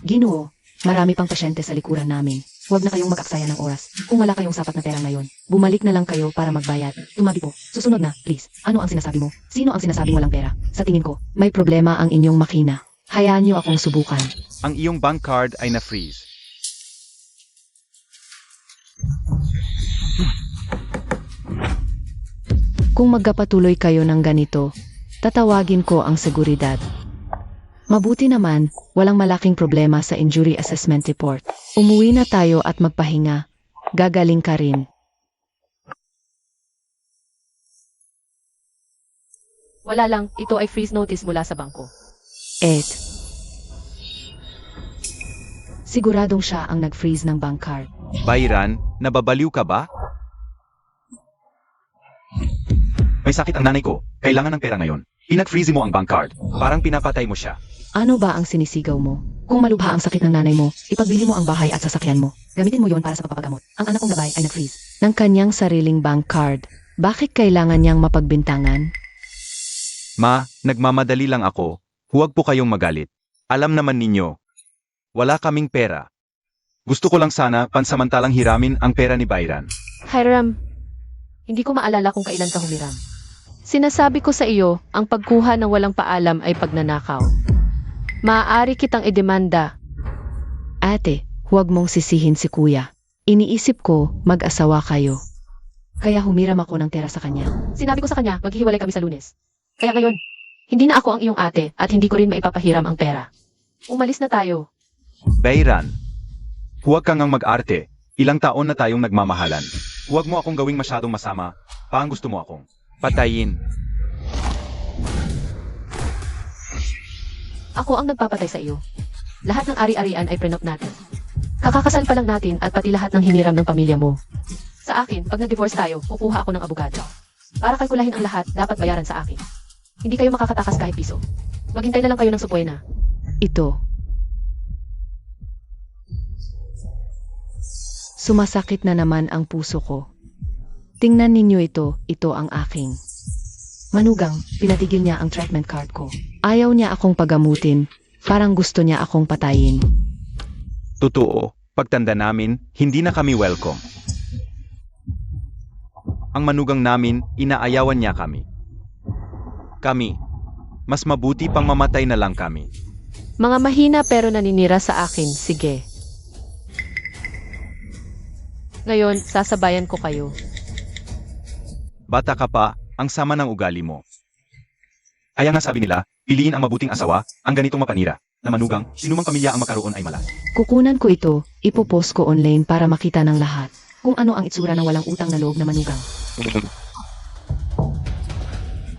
Ginoo, marami pang pasyente sa likuran namin. Huwag na kayong mag-aksaya ng oras. Kung wala kayong sapat na pera ngayon, bumalik na lang kayo para magbayad. Tumabi po. Susunod na, please. Ano ang sinasabi mo? Sino ang sinasabing walang pera? Sa tingin ko, may problema ang inyong makina. Hayaan niyo akong subukan. Ang iyong bank card ay na-freeze. Kung magkapatuloy kayo ng ganito, tatawagin ko ang seguridad. Mabuti naman, walang malaking problema sa injury assessment report. Umuwi na tayo at magpahinga. Gagaling ka rin. Wala lang, ito ay freeze notice mula sa bangko. Ed. Siguradong siya ang nag-freeze ng bank card. Bayran, nababaliw ka ba? May sakit ang nanay ko. Kailangan ng pera ngayon. Pinag-freeze mo ang bank card. Parang pinapatay mo siya. Ano ba ang sinisigaw mo? Kung malubha ang sakit ng nanay mo, ipagbili mo ang bahay at sasakyan mo. Gamitin mo yon para sa pagpapagamot. Ang anak kong babae ay nag-freeze ng kanyang sariling bank card. Bakit kailangan niyang mapagbintangan? Ma, nagmamadali lang ako. Huwag po kayong magalit. Alam naman ninyo, wala kaming pera. Gusto ko lang sana pansamantalang hiramin ang pera ni Bayran. Hiram, hindi ko maalala kung kailan ka humiram. Sinasabi ko sa iyo, ang pagkuha ng walang paalam ay pagnanakaw. Maaari kitang idemanda. Ate, huwag mong sisihin si kuya. Iniisip ko, mag-asawa kayo. Kaya humiram ako ng pera sa kanya. Sinabi ko sa kanya, maghihiwalay kami sa Lunes. Kaya ngayon, hindi na ako ang iyong ate at hindi ko rin maipapahiram ang pera. Umalis na tayo. Bayran, huwag kang ang mag-arte. Ilang taon na tayong nagmamahalan. Huwag mo akong gawing masyadong masama. Paang gusto mo akong patayin. Ako ang nagpapatay sa iyo. Lahat ng ari-arian ay prenup natin. Kakakasal pa lang natin at pati lahat ng hiniram ng pamilya mo. Sa akin, pag nag-divorce tayo, kukuha ako ng abogado. Para kalkulahin ang lahat, dapat bayaran sa akin. Hindi kayo makakatakas kahit piso. Maghintay na lang kayo ng supwena. Ito. Sumasakit na naman ang puso ko. Tingnan ninyo ito ang aking. Manugang, pinatigil niya ang treatment card ko. Ayaw niya akong pagamutin, parang gusto niya akong patayin. Totoo, pagtanda namin, hindi na kami welcome. Ang manugang namin, inaayawan niya kami. Kami, mas mabuti pang mamatay na lang kami. Mga mahina pero naninira sa akin, sige. Ngayon, sasabayan ko kayo. Bata ka pa, ang sama ng ugali mo. Kaya nga sabi nila, piliin ang mabuting asawa, ang ganitong mapanira, na manugang, sinumang pamilya ang makaroon ay malas. Kukunan ko ito, ipopost ko online para makita ng lahat kung ano ang itsura ng walang utang na loob na manugang.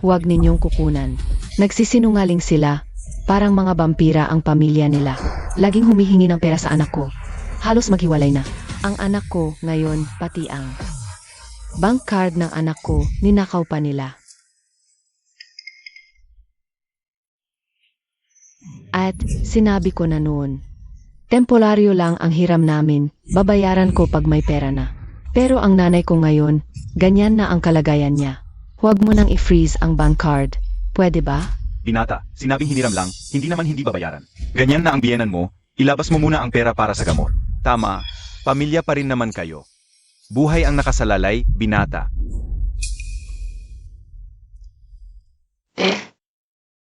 Huwag ninyong kukunan. Nagsisinungaling sila, parang mga vampira ang pamilya nila. Laging humihingi ng pera sa anak ko. Halos maghiwalay na. Ang anak ko ngayon pati ang bank card ng anak ko, ninakaw pa nila. At sinabi ko na noon, temporaryo lang ang hiram namin, babayaran ko pag may pera na. Pero ang nanay ko ngayon, ganyan na ang kalagayan niya. Huwag mo nang i-freeze ang bank card, pwede ba? Binata, sinabing hiniram lang, hindi naman hindi babayaran. Ganyan na ang biyenan mo, ilabas mo muna ang pera para sa gamot. Tama, pamilya pa rin naman kayo. Buhay ang nakasalalay, binata.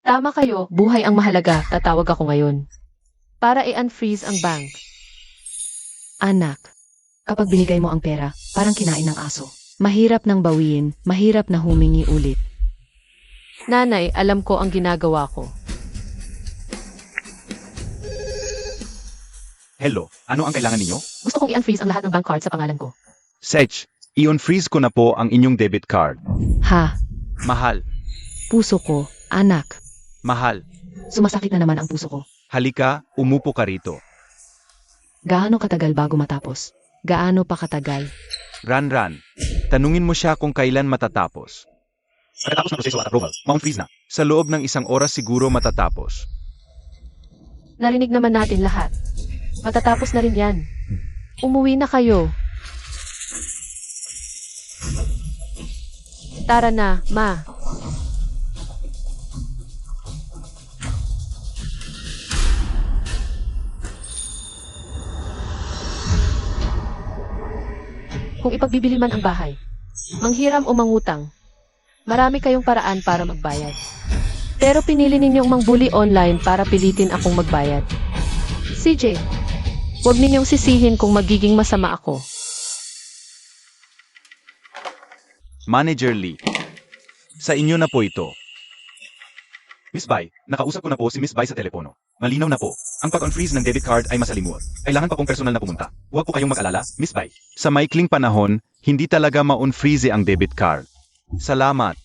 Tama kayo, buhay ang mahalaga, tatawag ako ngayon. Para i-unfreeze ang bank. Anak, kapag binigay mo ang pera, parang kinain ng aso. Mahirap nang bawiin, mahirap na humingi ulit. Nanay, alam ko ang ginagawa ko. Hello, ano ang kailangan ninyo? Gusto kong i-unfreeze ang lahat ng bank cards sa pangalan ko. Sech, i-unfreeze ko na po ang inyong debit card. Ha, Mahal, puso ko, anak. mahal. Sumasakit na naman ang puso ko. Halika, umupo ka rito. Gaano katagal bago matapos? Gaano pa katagal? Ran, tanungin mo siya kung kailan matatapos. Pagkatapos ng proseso at approval, ma-unfreeze na. Sa loob ng 1 oras siguro matatapos. Narinig naman natin lahat. Matatapos na rin yan. Umuwi na kayo. Tara na, Ma. Kung ipagbibili man ang bahay, manghiram o mangutang, marami kayong paraan para magbayad. Pero pinili ninyong mangbuli online para pilitin akong magbayad. CJ, huwag ninyong sisihin kung magiging masama ako. Manager Lee, sa inyo na po ito. Miss Bai, nakausap ko na po si Miss Bai sa telepono. Malinaw na po, ang pag-unfreeze ng debit card ay masalimuot. Kailangan pa pong personal na pumunta. Huwag po kayong mag-alala, Miss Bai. Sa maikling panahon, hindi talaga ma-unfreeze ang debit card. Salamat.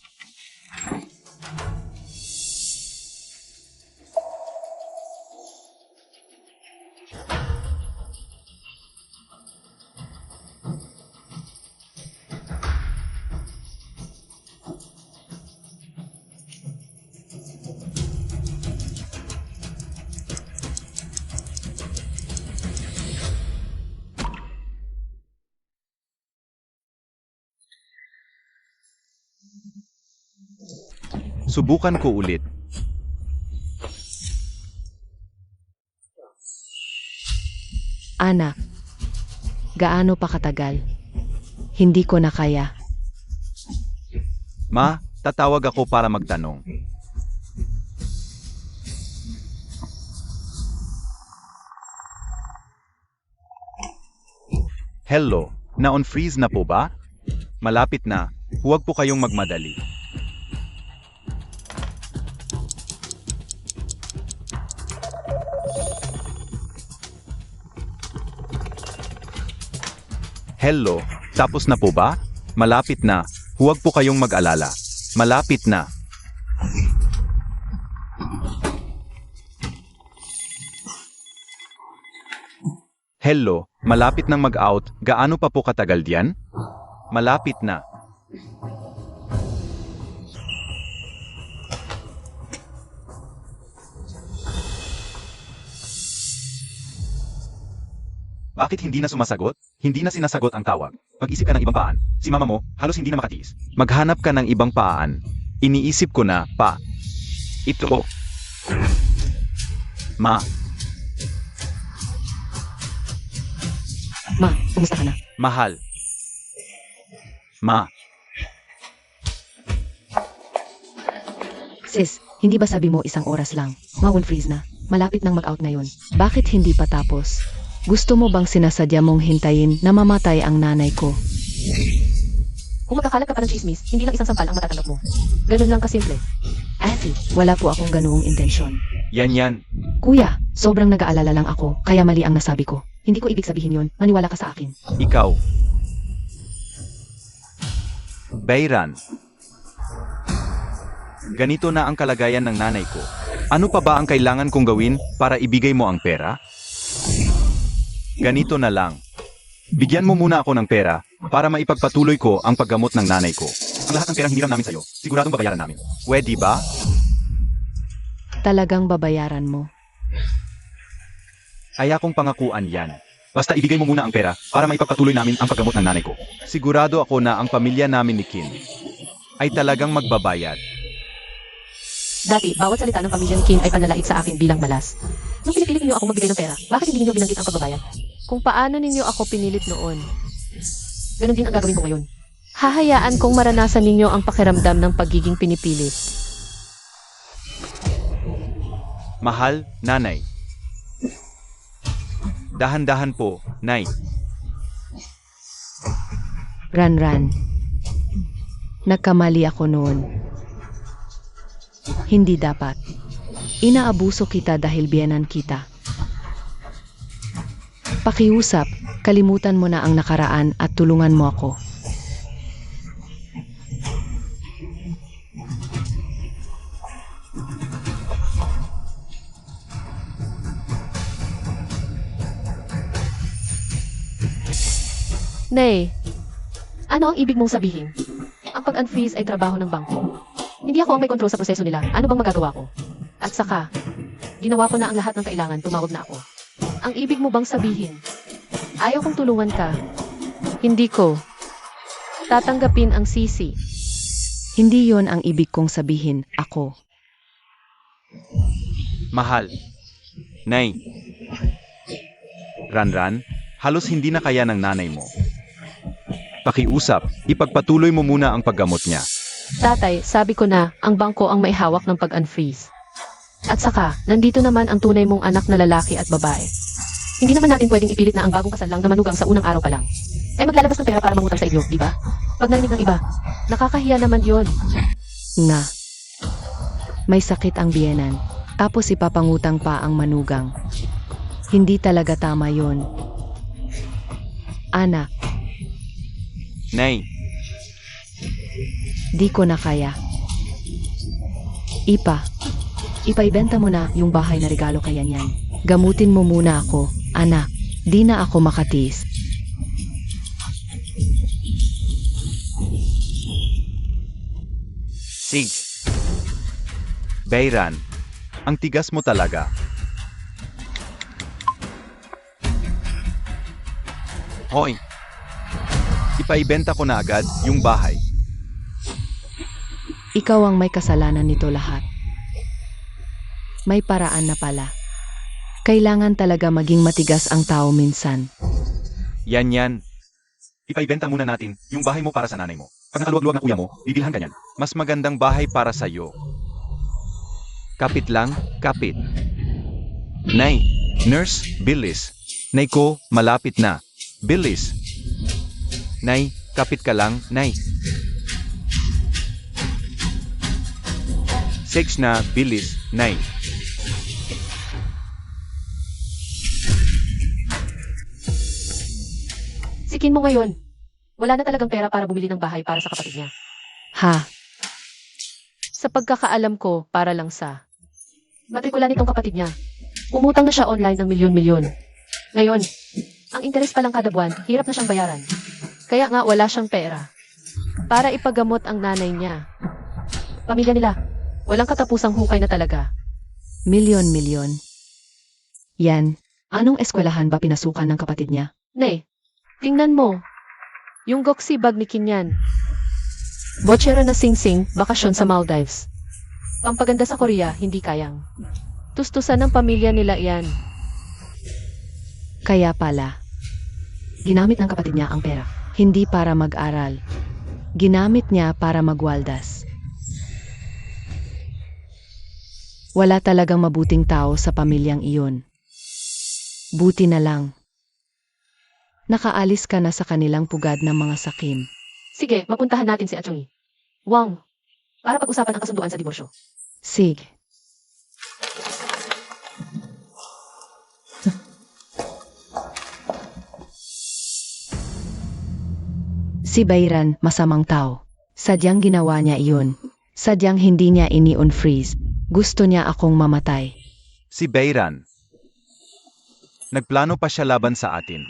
Subukan ko ulit. Anak, gaano pa katagal? Hindi ko na kaya. Ma, tatawag ako para magtanong. Hello, na-unfreeze na po ba? Malapit na, huwag po kayong magmadali. Hello, tapos na po ba? Malapit na, huwag po kayong mag-alala. Malapit na. Hello, malapit nang mag-out, gaano pa po katagal diyan? Malapit na. Bakit hindi na sumasagot? Hindi na sinasagot ang tawag. Mag-isip ka ng ibang paan. Si mama mo, halos hindi na makatiis. Maghanap ka ng ibang paan. Iniisip ko na, pa. Ito. Ma. Ma, kumusta ka na? Mahal. Ma. Sis, hindi ba sabi mo 1 oras lang? Ma-unfreeze na. Malapit nang mag-out na yun. Bakit hindi pa tapos? Gusto mo bang sinasadya mong hintayin na mamatay ang nanay ko? Kung magkakalat ka pa ng chismis, hindi lang isang sampal ang matatanggap mo. Ganun lang kasimple. Ate, wala po akong ganoong intensyon. Yan. Kuya, sobrang nag-aalala lang ako, kaya mali ang nasabi ko. Hindi ko ibig sabihin yun, maniwala ka sa akin. Ikaw. Bayran. Ganito na ang kalagayan ng nanay ko. Ano pa ba ang kailangan kong gawin para ibigay mo ang pera? Ganito na lang. Bigyan mo muna ako ng pera para maipagpatuloy ko ang paggamot ng nanay ko. Ang lahat ng perang hiniram namin sa'yo, siguradong babayaran namin. Pwede ba? Talagang babayaran mo. Ay akong pangakuan yan. Basta ibigay mo muna ang pera para maipagpatuloy namin ang paggamot ng nanay ko. Sigurado ako na ang pamilya namin ni Kim ay talagang magbabayad. Dati, bawat salita ng pamilya ni Kim ay panlalait sa akin bilang malas. Nung pinipilit ninyo ako magbigay ng pera, bakit hindi ninyo binanggit ang pagbabayad? Kung paano ninyo ako pinilit noon, ganun din ang gagawin ko ngayon. Hahayaan kong maranasan ninyo ang pakiramdam ng pagiging pinipilit. Mahal, nanay. Dahan-dahan po, nay. Ran. Nagkamali ako noon. Hindi dapat. Inaabuso kita dahil biyenan kita. Pakiusap, kalimutan mo na ang nakaraan at tulungan mo ako. Nay, ano ang ibig mong sabihin? Ang pag-unfreeze ay trabaho ng bangko. Hindi ako ang may kontrol sa proseso nila. Ano bang magagawa ko? At saka, ginawa ko na ang lahat ng kailangan. Tumawag na ako. Ang ibig mo bang sabihin? Ayaw kong tulungan ka. Hindi ko. Tatanggapin ang sisi. Hindi yon ang ibig kong sabihin, ako. Mahal. Nay. Ranran, halos hindi na kaya ng nanay mo. Pakiusap, ipagpatuloy mo muna ang paggamot niya. Tatay, sabi ko na, ang bangko ang may hawak ng pag-unfreeze. At saka, nandito naman ang tunay mong anak na lalaki at babae. Hindi naman natin pwedeng ipilit na ang bagong kasal lang na manugang sa unang araw pa lang. Eh maglalabas ng pera para mangutang sa inyo, di ba? Pag narinig ng iba, nakakahiya naman yon. Nga. May sakit ang biyenan. Tapos ipapangutang pa ang manugang. Hindi talaga tama yon. Anak, Nay, di ko na kaya. Ipaibenta mo na yung bahay na regalo kay Yan. Gamutin mo muna ako, anak. Di na ako makatiis. Sig. Bayran, ang tigas mo talaga. Hoy, ipaibenta ko na agad yung bahay. Ikaw ang may kasalanan nito lahat. May paraan na pala. Kailangan talaga maging matigas ang tao minsan. Yan. Ipaibenta muna natin yung bahay mo para sa nanay mo. Pag nakaluwag-luwag na kuya mo, bibilhan ka niyan. Mas magandang bahay para sa'yo. Kapit lang, kapit. Nay, nurse, bilis. Nay ko, malapit na. Bilis. Nay, kapit ka lang, Nay. Sex na, bilis, Nay. Sikin mo ngayon. Wala na talagang pera para bumili ng bahay para sa kapatid niya. Ha? Sa pagkakaalam ko, para lang sa matrikula nitong kapatid niya. Umutang na siya online ng milyon-milyon. Ngayon, ang interes pa lang kada buwan, hirap na siyang bayaran. Kaya nga wala siyang pera. Para ipagamot ang nanay niya. Pamilya nila, walang katapusang hukay na talaga. Milyon-milyon. Yan. Anong eskwelahan ba pinasukan ng kapatid niya? Nay, tingnan mo. Yung goxi bag ni Kinyan. Bochera na sing-sing, bakasyon sa Maldives. Pampaganda sa Korea, hindi kayang. Tustusan ng pamilya nila yan. Kaya pala. Ginamit ng kapatid niya ang pera. Hindi para mag-aral. Ginamit niya para magwaldas. Wala talagang mabuting tao sa pamilyang iyon. Buti na lang. Nakaalis ka na sa kanilang pugad ng mga sakim. Sige, mapuntahan natin si Achoy. Wang, para pag-usapan ang kasunduan sa diborsyo. Sige. Si Bayran, masamang tao. Sadyang ginawa niya iyon. Sadyang hindi niya ini-unfreeze. Gusto niya akong mamatay. Si Bayran. Nagplano pa siya laban sa atin.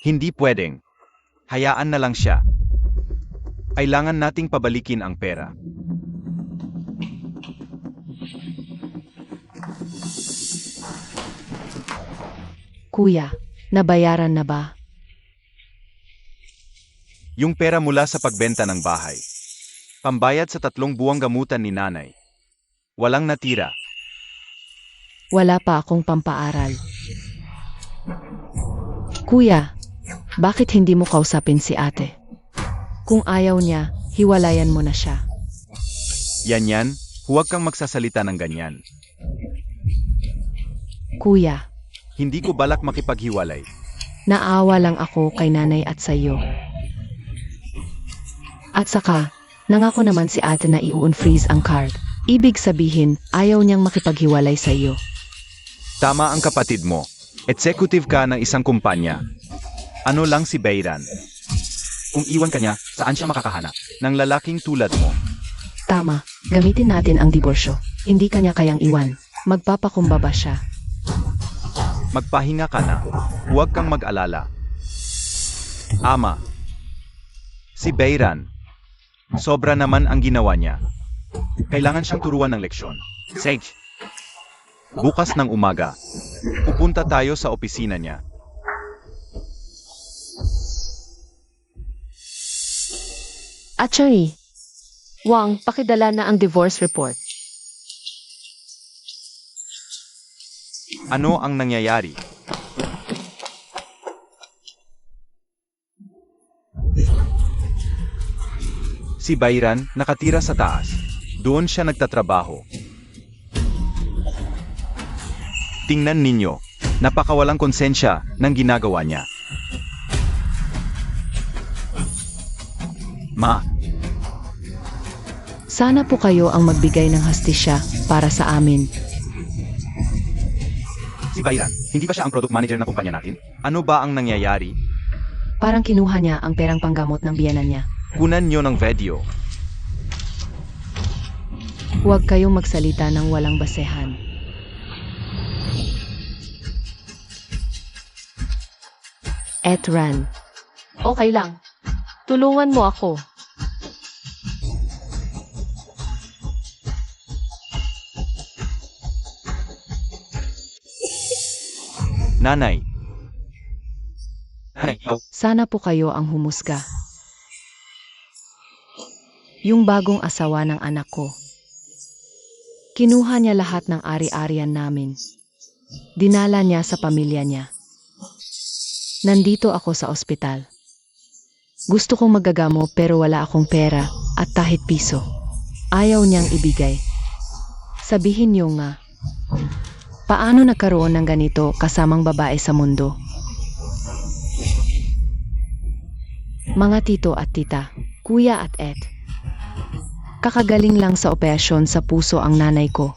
Hindi pwedeng. Hayaan na lang siya. Kailangan nating pabalikin ang pera. Kuya, nabayaran na ba? Yung pera mula sa pagbenta ng bahay. Pambayad sa 3 buwang gamutan ni nanay. Walang natira. Wala pa akong pampaaral. Kuya, bakit hindi mo kausapin si ate? Kung ayaw niya, hiwalayan mo na siya. Yan, huwag kang magsasalita ng ganyan. Kuya, Hindi ko balak makipaghiwalay. naawa lang ako kay nanay at sa'yo. At saka, nangako naman si ate na i-unfreeze ang card. Ibig sabihin, ayaw niyang makipaghiwalay sa iyo. Tama ang kapatid mo. Executive ka ng isang kumpanya. Ano lang si Beiran? Kung iwan ka niya, saan siya makakahanap? Ng lalaking tulad mo. Tama, gamitin natin ang diborsyo. Hindi kanya kayang iwan. Magpapakumbaba siya. Magpahinga ka na. Huwag kang mag-alala. Ama. Si Beiran. Sobra naman ang ginawa niya. Kailangan siyang turuan ng leksyon. Sage. Bukas ng umaga, pupunta tayo sa opisina niya. Attorney, Wang, pakidala na ang divorce report. Ano ang nangyayari? Si Beiran nakatira sa taas. Doon siya nagtatrabaho. Tingnan ninyo, napakawalang konsensya ng ginagawa niya. Ma, Sana po kayo ang magbigay ng hastisya para sa amin. si Beiran, hindi ba siya ang product manager ng kumpanya natin? Ano ba ang nangyayari? Parang kinuha niya ang perang panggamot ng biyenan niya. Kunan niyo ng video. Huwag kayong magsalita ng walang basehan. Etran, Okay lang. Tulungan mo ako. Nanay. Nanay, sana po kayo ang humusga. Yung bagong asawa ng anak ko. Kinuha niya lahat ng ari-arian namin. Dinala niya sa pamilya niya. Nandito ako sa ospital. Gusto kong magagamo pero wala akong pera at kahit piso. Ayaw niyang ibigay. Sabihin niyo nga, paano nagkaroon ng ganito kasamang babae sa mundo? Mga tito at tita, kuya at et. Kakagaling lang sa operasyon sa puso ang nanay ko.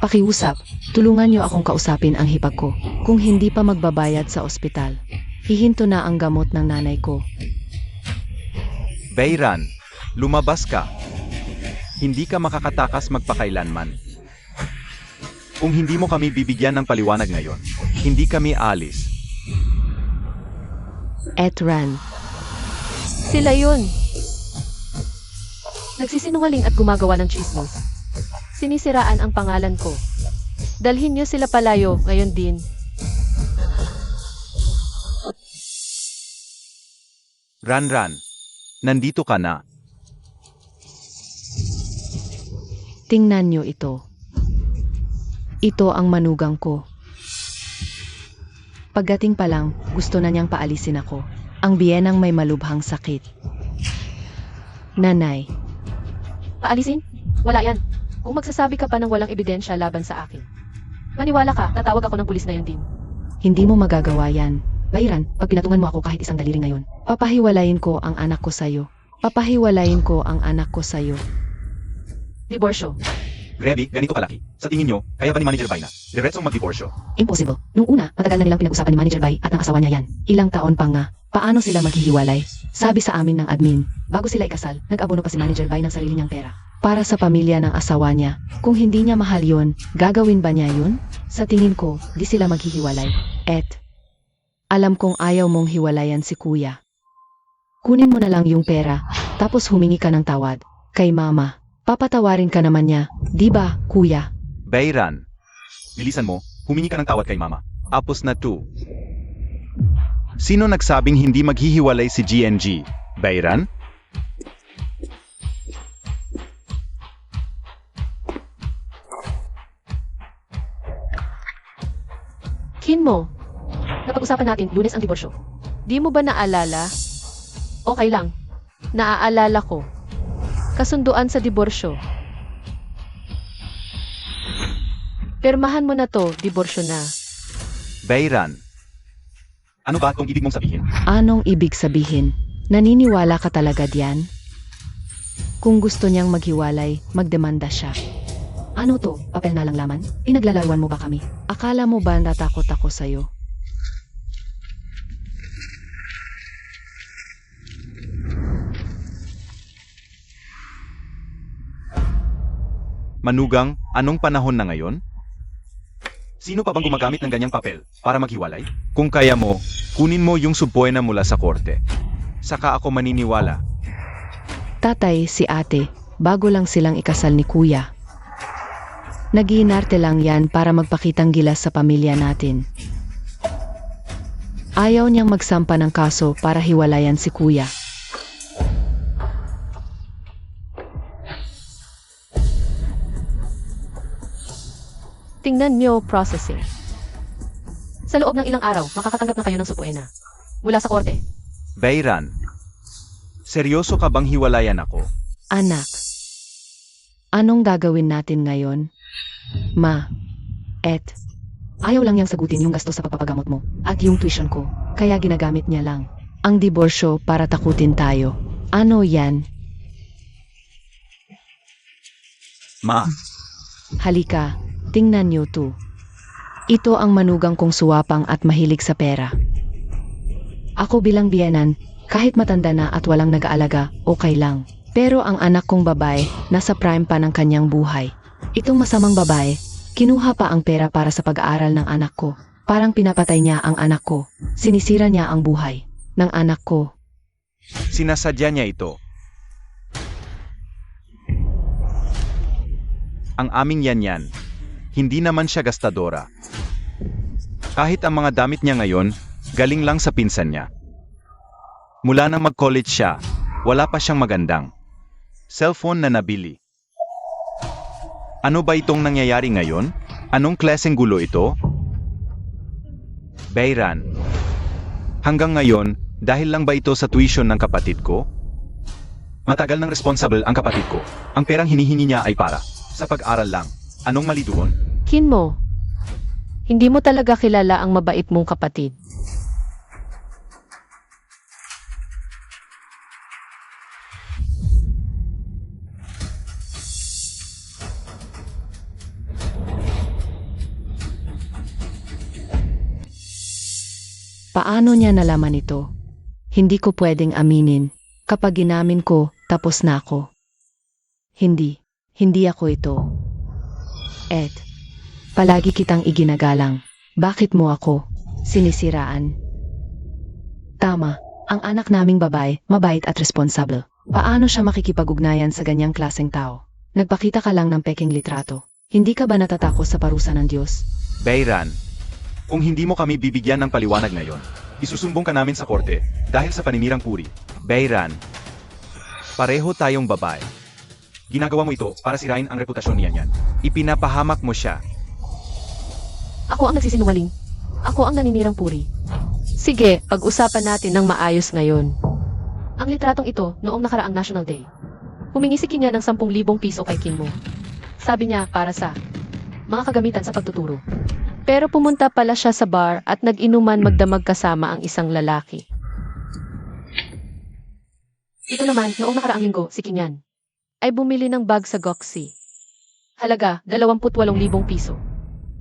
Pakiusap, tulungan niyo akong kausapin ang hipag ko. Kung hindi pa magbabayad sa ospital, hihinto na ang gamot ng nanay ko. Beiran, lumabas ka. Hindi ka makakatakas magpakailanman. Kung hindi mo kami bibigyan ng paliwanag ngayon, hindi kami alis. Etran, Sila yun. Nagsisinungaling at gumagawa ng chismos. Sinisiraan ang pangalan ko. Dalhin niyo sila palayo ngayon din. Ran, nandito ka na. tingnan niyo ito. Ito ang manugang ko. Pagdating pa lang, gusto na niyang paalisin ako. Ang biyenang may malubhang sakit. Nanay, Paalisin? Wala yan. Kung magsasabi ka pa ng walang ebidensya laban sa akin. Maniwala ka, tatawag ako ng pulis na yun din. hindi mo magagawa yan. Beiran, pag pinatungan mo ako kahit isang daliri ngayon, papahiwalayin ko ang anak ko sa'yo. Papahiwalayin ko ang anak ko sa'yo. Diborsyo. Revi, ganito kalaki. Sa tingin nyo, kaya ba ni Manager Bai na diretsong magdiborsyo? Impossible. Nung una, matagal na nilang pinag-usapan ni Manager Bai at ang asawa niya yan. Ilang taon pa nga. Paano sila maghihiwalay? Sabi sa amin ng admin, bago sila ikasal, nag-abono pa si Manager Bai ng sarili niyang pera. Para sa pamilya ng asawa niya. Kung hindi niya mahal yun, gagawin ba niya yun? Sa tingin ko, di sila maghihiwalay. Alam kong ayaw mong hiwalayan si kuya. Kunin mo na lang yung pera, tapos humingi ka ng tawad. Kay mama, papatawarin ka naman niya, di ba, kuya? Beiran, bilisan mo, humingi ka ng tawad kay Mama. Apos na 2. Sino nagsabing hindi maghihiwalay si GNG? Beiran? Kinmo. Napag-usapan natin, Lunes ang diborsyo. Di mo ba naalala? Okay lang. Naaalala ko. Kasunduan sa diborsyo. Pirmahan mo na to, diborsyo na. Beiran. Ano ba itong ibig mong sabihin? Anong ibig sabihin? Naniniwala ka talaga diyan? Kung gusto niyang maghiwalay, magdemanda siya. Ano to? Papel na lang laman? Pinaglalaruan mo ba kami? Akala mo ba natakot ako sa'yo? Manugang, anong panahon na ngayon? Sino pa bang gumagamit ng ganyang papel para maghiwalay? Kung kaya mo, kunin mo yung subpoena mula sa korte. Saka ako maniniwala. Tatay, si ate, bago lang silang ikasal ni kuya. Nag-iinarte lang yan para magpakitang gilas sa pamilya natin. Ayaw niyang magsampa ng kaso para hiwalayan si kuya. Tingnan niyo processing. Sa loob ng ilang araw, makakatanggap na kayo ng supuena. Mula sa korte. Bayran, seryoso ka bang hiwalayan ako? Anak, anong gagawin natin ngayon? Ma, ayaw lang niyang sagutin yung gasto sa pagpapagamot mo at yung tuition ko, kaya ginagamit niya lang ang diborsyo para takutin tayo. Ano yan? Ma, Halika, tingnan niyo to. Ito ang manugang kong suwapang at mahilig sa pera. Ako bilang biyenan, kahit matanda na at walang nag-aalaga, okay lang. Pero ang anak kong babae, nasa prime pa ng kanyang buhay. Itong masamang babae, kinuha pa ang pera para sa pag-aaral ng anak ko. Parang pinapatay niya ang anak ko. Sinisira niya ang buhay ng anak ko. sinasadya niya ito. Ang aming yan, hindi naman siya gastadora. Kahit ang mga damit niya ngayon, galing lang sa pinsan niya. Mula nang mag-college siya, wala pa siyang magandang cellphone na nabili. Ano ba itong nangyayari ngayon? Anong klaseng gulo ito? Bayran, hanggang ngayon, dahil lang ba ito sa tuition ng kapatid ko? Matagal nang responsible ang kapatid ko. Ang perang hinihingi niya ay para sa pag-aral lang. Anong mali doon? Kinmo, hindi mo talaga kilala ang mabait mong kapatid. Paano niya nalaman ito? Hindi ko pwedeng aminin. Kapag inamin ko, tapos na ako. Hindi ako ito. Palagi kitang iginagalang. Bakit mo ako sinisiraan? Tama, ang anak naming babae, mabait at responsable. Paano siya makikipag-ugnayan sa ganyang klaseng tao? Nagpakita ka lang ng peking litrato. Hindi ka ba natatakot sa parusa ng Diyos? Bayran, kung hindi mo kami bibigyan ng paliwanag ngayon, isusumbong ka namin sa korte dahil sa paninirang puri. Bayran, pareho tayong babae. Ginagawa mo ito para sirain ang reputasyon niya. Ipinapahamak mo siya. Ako ang nagsisinungaling. Ako ang naninirang puri. Sige, pag-usapan natin ng maayos ngayon. Ang litratong ito noong nakaraang National Day. Humingi si Kinya ng 10,000 piso kay Kinmo. Sabi niya para sa mga kagamitan sa pagtuturo. Pero pumunta pala siya sa bar at nag-inuman magdamag kasama ang isang lalaki. Ito naman, noong nakaraang linggo, si Kinyan ay bumili ng bag sa Goxi. Halaga, 28,000 piso.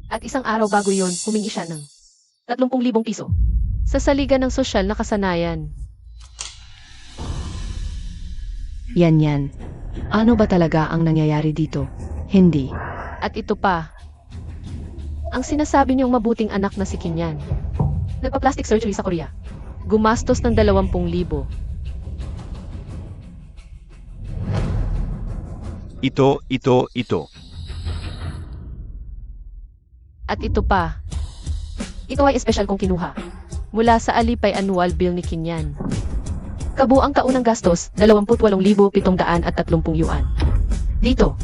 At isang araw bago yon, humingi siya ng 30,000 piso. Sa saligan ng sosyal na kasanayan. Yan. Ano ba talaga ang nangyayari dito? Hindi. At ito pa, ang sinasabi niyong mabuting anak na si Kinyan. Nagpa-plastic surgery sa Korea. Gumastos ng 20,000. Ito. At ito pa, ito ay espesyal kong kinuha. Mula sa alipay annual bill ni Kinyan. Kabuang taunang gastos, 28,730 yuan. Dito,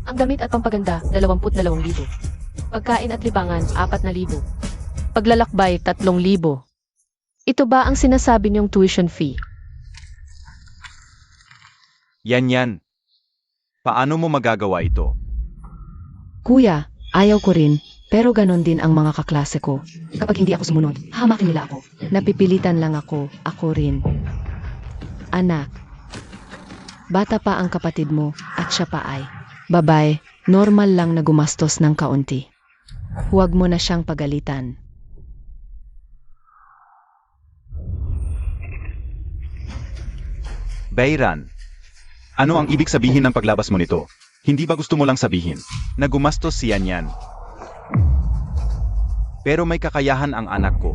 ang damit at pampaganda, 22,000. Pagkain at libangan, 4,000. Paglalakbay, 3,000. Ito ba ang sinasabi niyong tuition fee? Yan. Paano mo magagawa ito? Kuya, ayaw ko rin, pero ganon din ang mga kaklase ko. Kapag hindi ako sumunod, hamakin nila ako. Napipilitan lang ako rin. Anak, Bata pa ang kapatid mo at siya pa ay babae, normal lang na gumastos ng kaunti. Huwag mo na siyang pagalitan. Bayran, ano ang ibig sabihin ng paglabas mo nito? Hindi ba gusto mo lang sabihin na gumastos si Yan? Pero may kakayahan ang anak ko.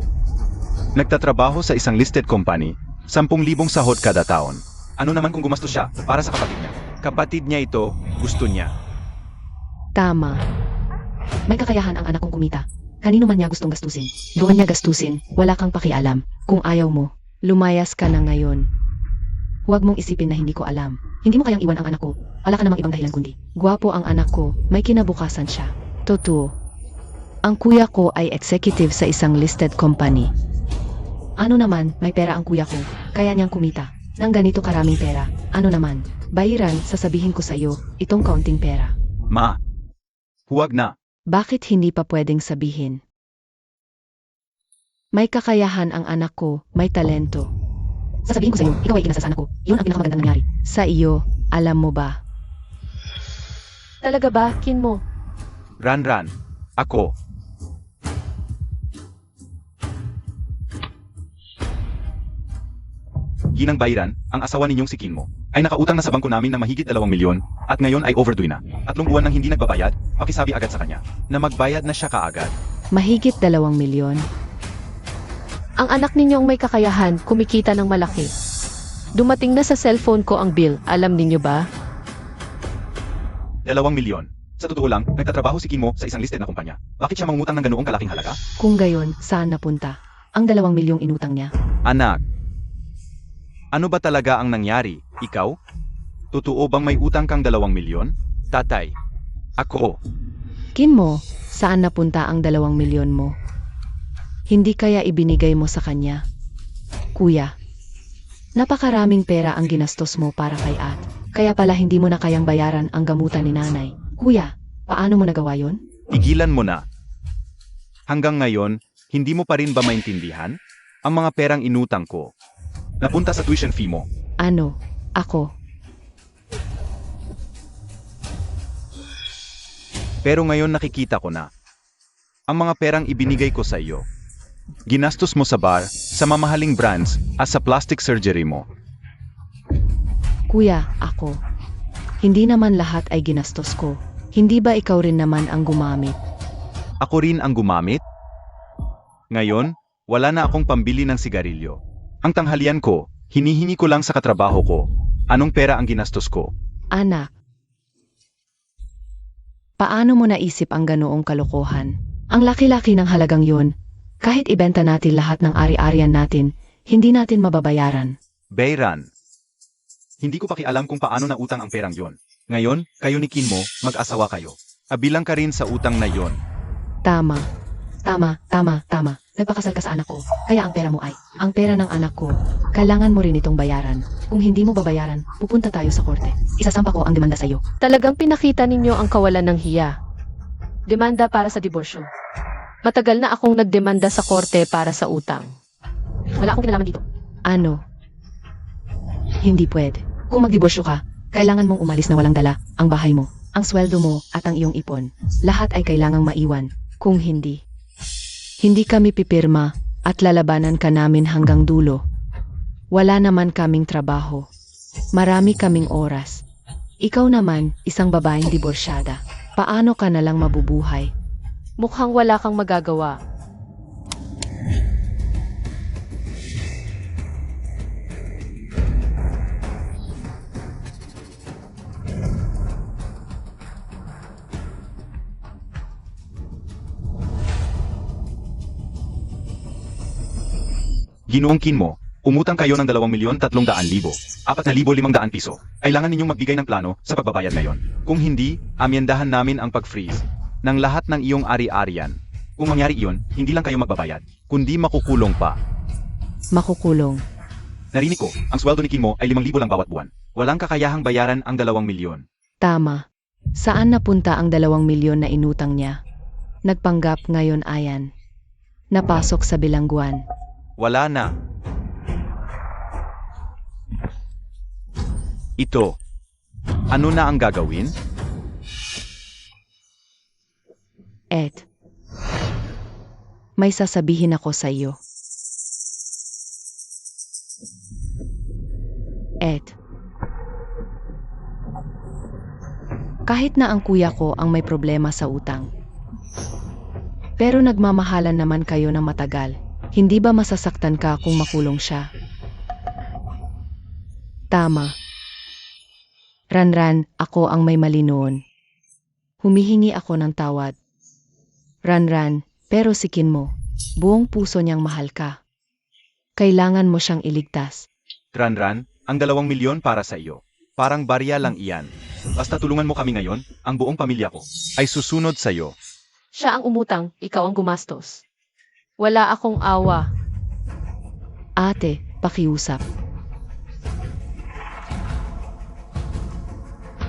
Nagtatrabaho sa isang listed company, 10,000 sahod kada taon. Ano naman kung gumastos siya para sa kapatid niya? Kapatid niya ito, gusto niya. Tama. May kakayahan ang anak kong kumita. Kanino man niya gustong gastusin. Doon niya gastusin, wala kang pakialam. Kung ayaw mo, lumayas ka na ngayon. Huwag mong isipin na hindi ko alam. Hindi mo kayang iwan ang anak ko. Wala ka namang ibang dahilan kundi. Gwapo ang anak ko, may kinabukasan siya. Totoo. Ang kuya ko ay executive sa isang listed company. Ano naman, may pera ang kuya ko. Kaya niyang kumita. Nang ganito karaming pera. Ano naman, Bayran, sasabihin ko sa iyo, itong kaunting pera. Ma, huwag na. Bakit hindi pa pwedeng sabihin? May kakayahan ang anak ko, may talento. Sasabihin ko sa iyo, ikaw ay inasa sa anak ko. Yun ang pinakamagandang nangyari. Sa iyo, alam mo ba? Talaga ba, Kinmo? Ran, ako. Ginang Bayran, ang asawa ninyong si Kinmo, ay nakautang na sa bangko namin na mahigit 2 milyon, at ngayon ay overdue na. 3 buwan nang hindi nagbabayad, pakisabi agad sa kanya, na magbayad na siya kaagad. Mahigit 2 milyon? Ang anak ninyong may kakayahan, kumikita ng malaki. Dumating na sa cellphone ko ang bill, alam ninyo ba? 2 milyon. Sa totoo lang, nagtatrabaho si Kinmo sa isang listed na kumpanya. Bakit siya mangungutang ng ganoong kalaking halaga? Kung gayon, saan napunta? Ang 2 milyong inutang niya. Anak, ano ba talaga ang nangyari? Ikaw? Totoo bang may utang kang 2 milyon? Tatay, ako. Kinmo, saan napunta ang 2 milyon mo? Hindi kaya ibinigay mo sa kanya? Kuya, napakaraming pera ang ginastos mo para kay At. Kaya pala hindi mo na kayang bayaran ang gamutan ni nanay. Kuya, paano mo nagawa yon? Tigilan mo na. Hanggang ngayon, hindi mo pa rin ba maintindihan? Ang mga perang inutang ko, napunta sa tuition fee mo. Ano? Ako? Pero ngayon nakikita ko na, ang mga perang ibinigay ko sa iyo, ginastos mo sa bar, sa mamahaling brands, at sa plastic surgery mo. Kuya, ako. Hindi naman lahat ay ginastos ko. Hindi ba ikaw rin naman ang gumamit? Ako rin ang gumamit? Ngayon, wala na akong pambili ng sigarilyo. Ang tanghalian ko, hinihingi ko lang sa katrabaho ko. Anong pera ang ginastos ko? Anak. Paano mo naisip ang ganoong kalokohan? Ang laki-laki ng halagang yun. Kahit ibenta natin lahat ng ari-arian natin, hindi natin mababayaran. Bayran, hindi ko pakialam kung paano nautang ang perang yon. Ngayon, kayo ni Kinmo, mag-asawa kayo. Abilang ka rin sa utang na yon. Tama. Nagpakasal ka sa anak ko, kaya ang pera mo ay, ang pera ng anak ko. Kailangan mo rin itong bayaran. Kung hindi mo babayaran, pupunta tayo sa korte. Isasampa ko ang demanda sa iyo. Talagang pinakita ninyo ang kawalan ng hiya. Demanda para sa diborsyo. Matagal na akong nagdemanda sa korte para sa utang. Wala akong kinalaman dito. Ano? Hindi pwede. Kung magdiborsyo ka, kailangan mong umalis na walang dala ang bahay mo, ang sweldo mo at ang iyong ipon. Lahat ay kailangang maiwan. Kung hindi kami pipirma at lalabanan ka namin hanggang dulo. Wala naman kaming trabaho. Marami kaming oras. Ikaw naman, isang babaeng diborsyada. Paano ka nalang mabubuhay? Mukhang wala kang magagawa. Ginoong Kinmo, umutang kayo ng 2,300,000, 4,500 piso. Kailangan ninyong magbigay ng plano sa pagbabayad ngayon. Kung hindi, amyendahan namin ang pag-freeze ng lahat ng iyong ari-arian. Kung mangyari iyon, hindi lang kayo magbabayad, kundi makukulong pa. Makukulong. Narinig ko, ang sweldo ni Kinmo ay 5,000 lang bawat buwan. Walang kakayahang bayaran ang 2 milyon. Tama. Saan napunta ang 2 milyon na inutang niya? Nagpanggap ngayon ayan. Napasok sa bilangguan. Wala na. Ito, Ano na ang gagawin? Ed, may sasabihin ako sa iyo. Ed, kahit na ang kuya ko ang may problema sa utang, pero nagmamahalan naman kayo ng matagal, hindi ba masasaktan ka kung makulong siya? Tama. Ranran, ako ang may mali noon. Humihingi ako ng tawad. Ranran, pero sikin mo, buong puso niyang mahal ka. Kailangan mo siyang iligtas. Ranran, ang 2 milyon para sa iyo. Parang barya lang iyan. Basta tulungan mo kami ngayon, ang buong pamilya ko ay susunod sa iyo. Siya ang umutang, ikaw ang gumastos. Wala akong awa. Ate, pakiusap.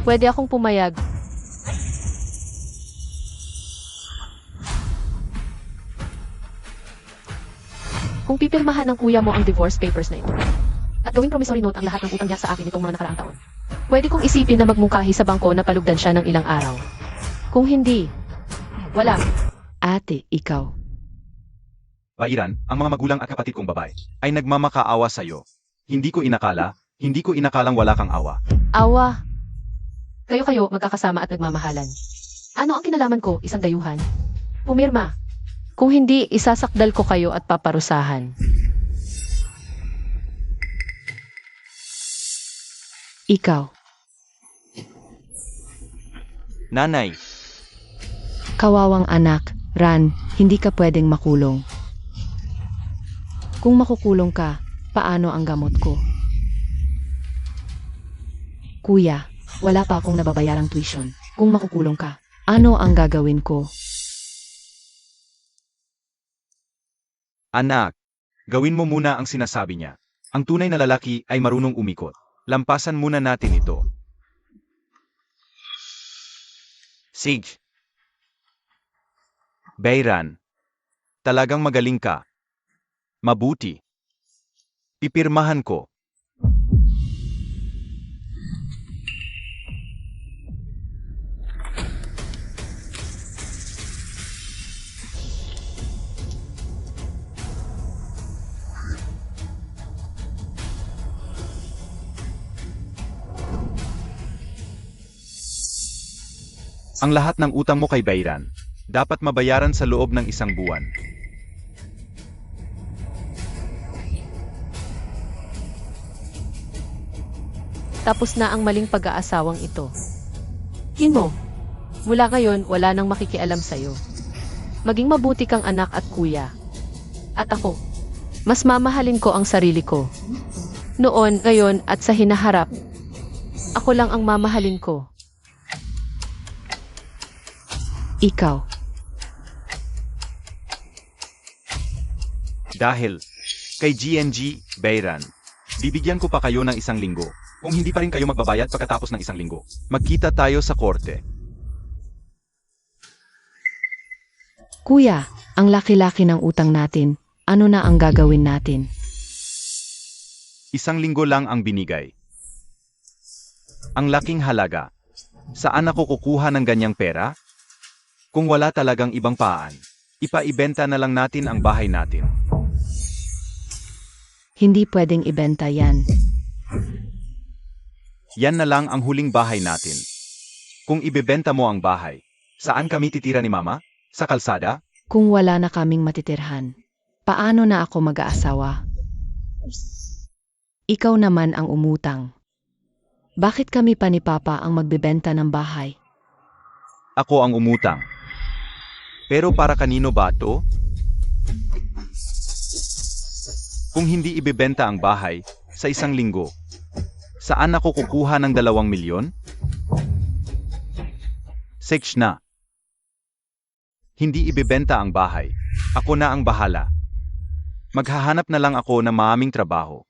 Pwede akong pumayag. Kung pipirmahan ng kuya mo ang divorce papers na ito, at gawing promissory note ang lahat ng utang niya sa akin itong mga nakaraang taon, pwede kong isipin na magmungkahi sa bangko na palugdan siya ng ilang araw. Kung hindi, wala. Ate, ikaw. Bairan, ang mga magulang at kapatid kong babae ay nagmamakaawa sa iyo. Hindi ko inakalang wala kang awa. Awa. Kayo magkakasama at nagmamahalan. Ano ang kinalaman ko, isang dayuhan? Pumirma. Kung hindi, isasakdal ko kayo at paparusahan. Ikaw. Nanay, Kawawang anak, Ran, hindi ka pwedeng makulong. Kung makukulong ka, paano ang gamot ko? Kuya, wala pa akong nababayarang tuition. Kung makukulong ka, ano ang gagawin ko? anak, gawin mo muna ang sinasabi niya. Ang tunay na lalaki ay marunong umikot. Lampasan muna natin ito. Sige. Bairan, talagang magaling ka. Mabuti. Pipirmahan ko. Ang lahat ng utang mo kay Bairan, dapat mabayaran sa loob ng 1 buwan. Tapos na ang maling pag-aasawang ito. Hino, mula ngayon wala nang makikialam sa'yo. Maging mabuti kang anak at kuya. At ako, mas mamahalin ko ang sarili ko. Noon, ngayon at sa hinaharap, ako lang ang mamahalin ko. Ikaw. Dahil kay GNG, Bairan, bibigyan ko pa kayo ng 1 linggo. Kung hindi pa rin kayo magbabayad pagkatapos ng 1 linggo, magkita tayo sa korte. Kuya, ang laki-laki ng utang natin. Ano na ang gagawin natin? 1 linggo lang ang binigay. Ang laking halaga. Saan ako kukuha ng ganyang pera? Kung wala talagang ibang paan, ipaibenta na lang natin ang bahay natin. Hindi pwedeng ibenta yan. Yan na lang ang huling bahay natin. Kung ibebenta mo ang bahay, saan kami titira ni Mama? Sa kalsada? Kung wala na kaming matitirhan, paano na ako mag-aasawa? Ikaw naman ang umutang. Bakit kami pa ni Papa ang magbebenta ng bahay? Ako ang umutang. Pero para kanino ba to? Kung hindi ibebenta ang bahay sa 1 linggo, saan ako kukuha ng 2 milyon? Sex na. Hindi ibebenta ang bahay. Ako na ang bahala. Maghahanap na lang ako ng maaming trabaho.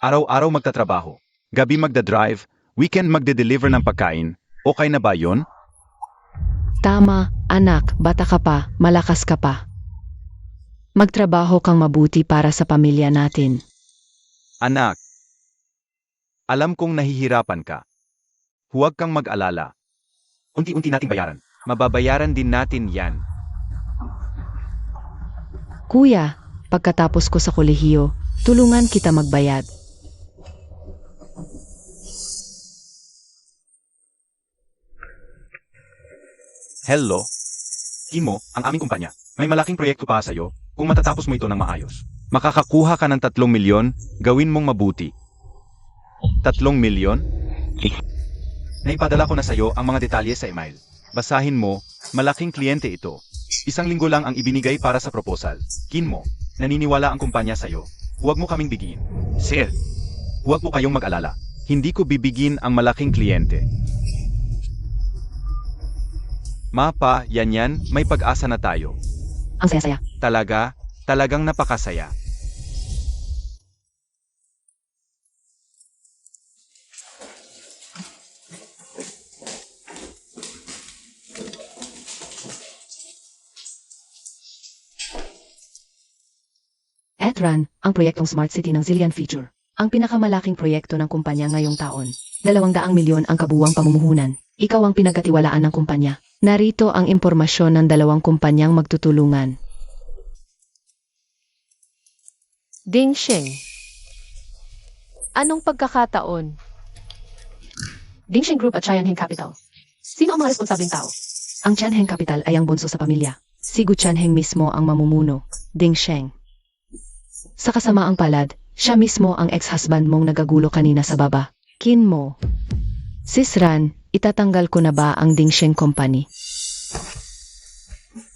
Araw-araw magtatrabaho. Gabi magdadrive. Weekend magde-deliver ng pagkain. Okay na ba yon? Tama, anak, bata ka pa, malakas ka pa. Magtrabaho kang mabuti para sa pamilya natin. Anak, alam kong nahihirapan ka. Huwag kang mag-alala. Unti-unti nating bayaran. Mababayaran din natin yan. Kuya, pagkatapos ko sa kolehiyo, tulungan kita magbayad. Hello? Kimo, ang aming kumpanya. May malaking proyekto pa sa'yo kung matatapos mo ito ng maayos. Makakakuha ka ng 3 milyon, gawin mong mabuti. 3 milyon? Naipadala ko na sa'yo ang mga detalye sa email. Basahin mo, malaking kliyente ito. 1 linggo lang ang ibinigay para sa proposal. Kinmo, naniniwala ang kumpanya sa'yo. Huwag mo kaming bigin. Sir, huwag po kayong mag-alala. Hindi ko bibigin ang malaking kliyente. Mapa, yan, may pag-asa na tayo. Ang saya-saya. Talagang napakasaya. Etran, ang proyektong Smart City ng Zillion Feature. Ang pinakamalaking proyekto ng kumpanya ngayong taon. 200 milyon ang kabuwang pamumuhunan. Ikaw ang pinagkatiwalaan ng kumpanya. Narito ang impormasyon ng 2 kumpanyang magtutulungan. Ding Sheng. Anong pagkakataon? Dingsheng Group at Tianheng Capital. Sino ang mga responsableng tao? Ang Tianheng Capital ay ang bunso sa pamilya. Si Gu Tianheng mismo ang mamumuno. Dingsheng. Sa kasamaang palad, siya mismo ang ex-husband mong nagagulo kanina sa baba. Kinmo. Sisran, itatanggal ko na ba ang Dingsheng Company?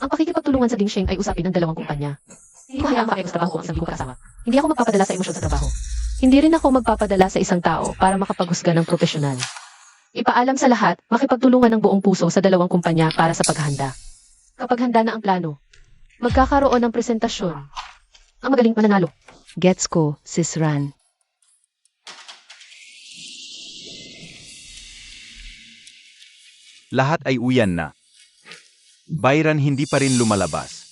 Ang pakikipagtulungan sa Ding Sheng ay usapin ng 2 kumpanya. Hindi ko hayaang makipag trabaho ang sabi kong kasama. Hindi ako magpapadala sa emosyon sa trabaho. Hindi rin ako magpapadala sa isang tao para makapaghusga ng profesional. Ipaalam sa lahat, makipagtulungan ng buong puso sa 2 kumpanya para sa paghahanda. Kapag handa na ang plano, magkakaroon ng presentasyon. Ang magaling mananalo. Gets ko, Sisran. Lahat ay uyan na. Bayran hindi pa rin lumalabas.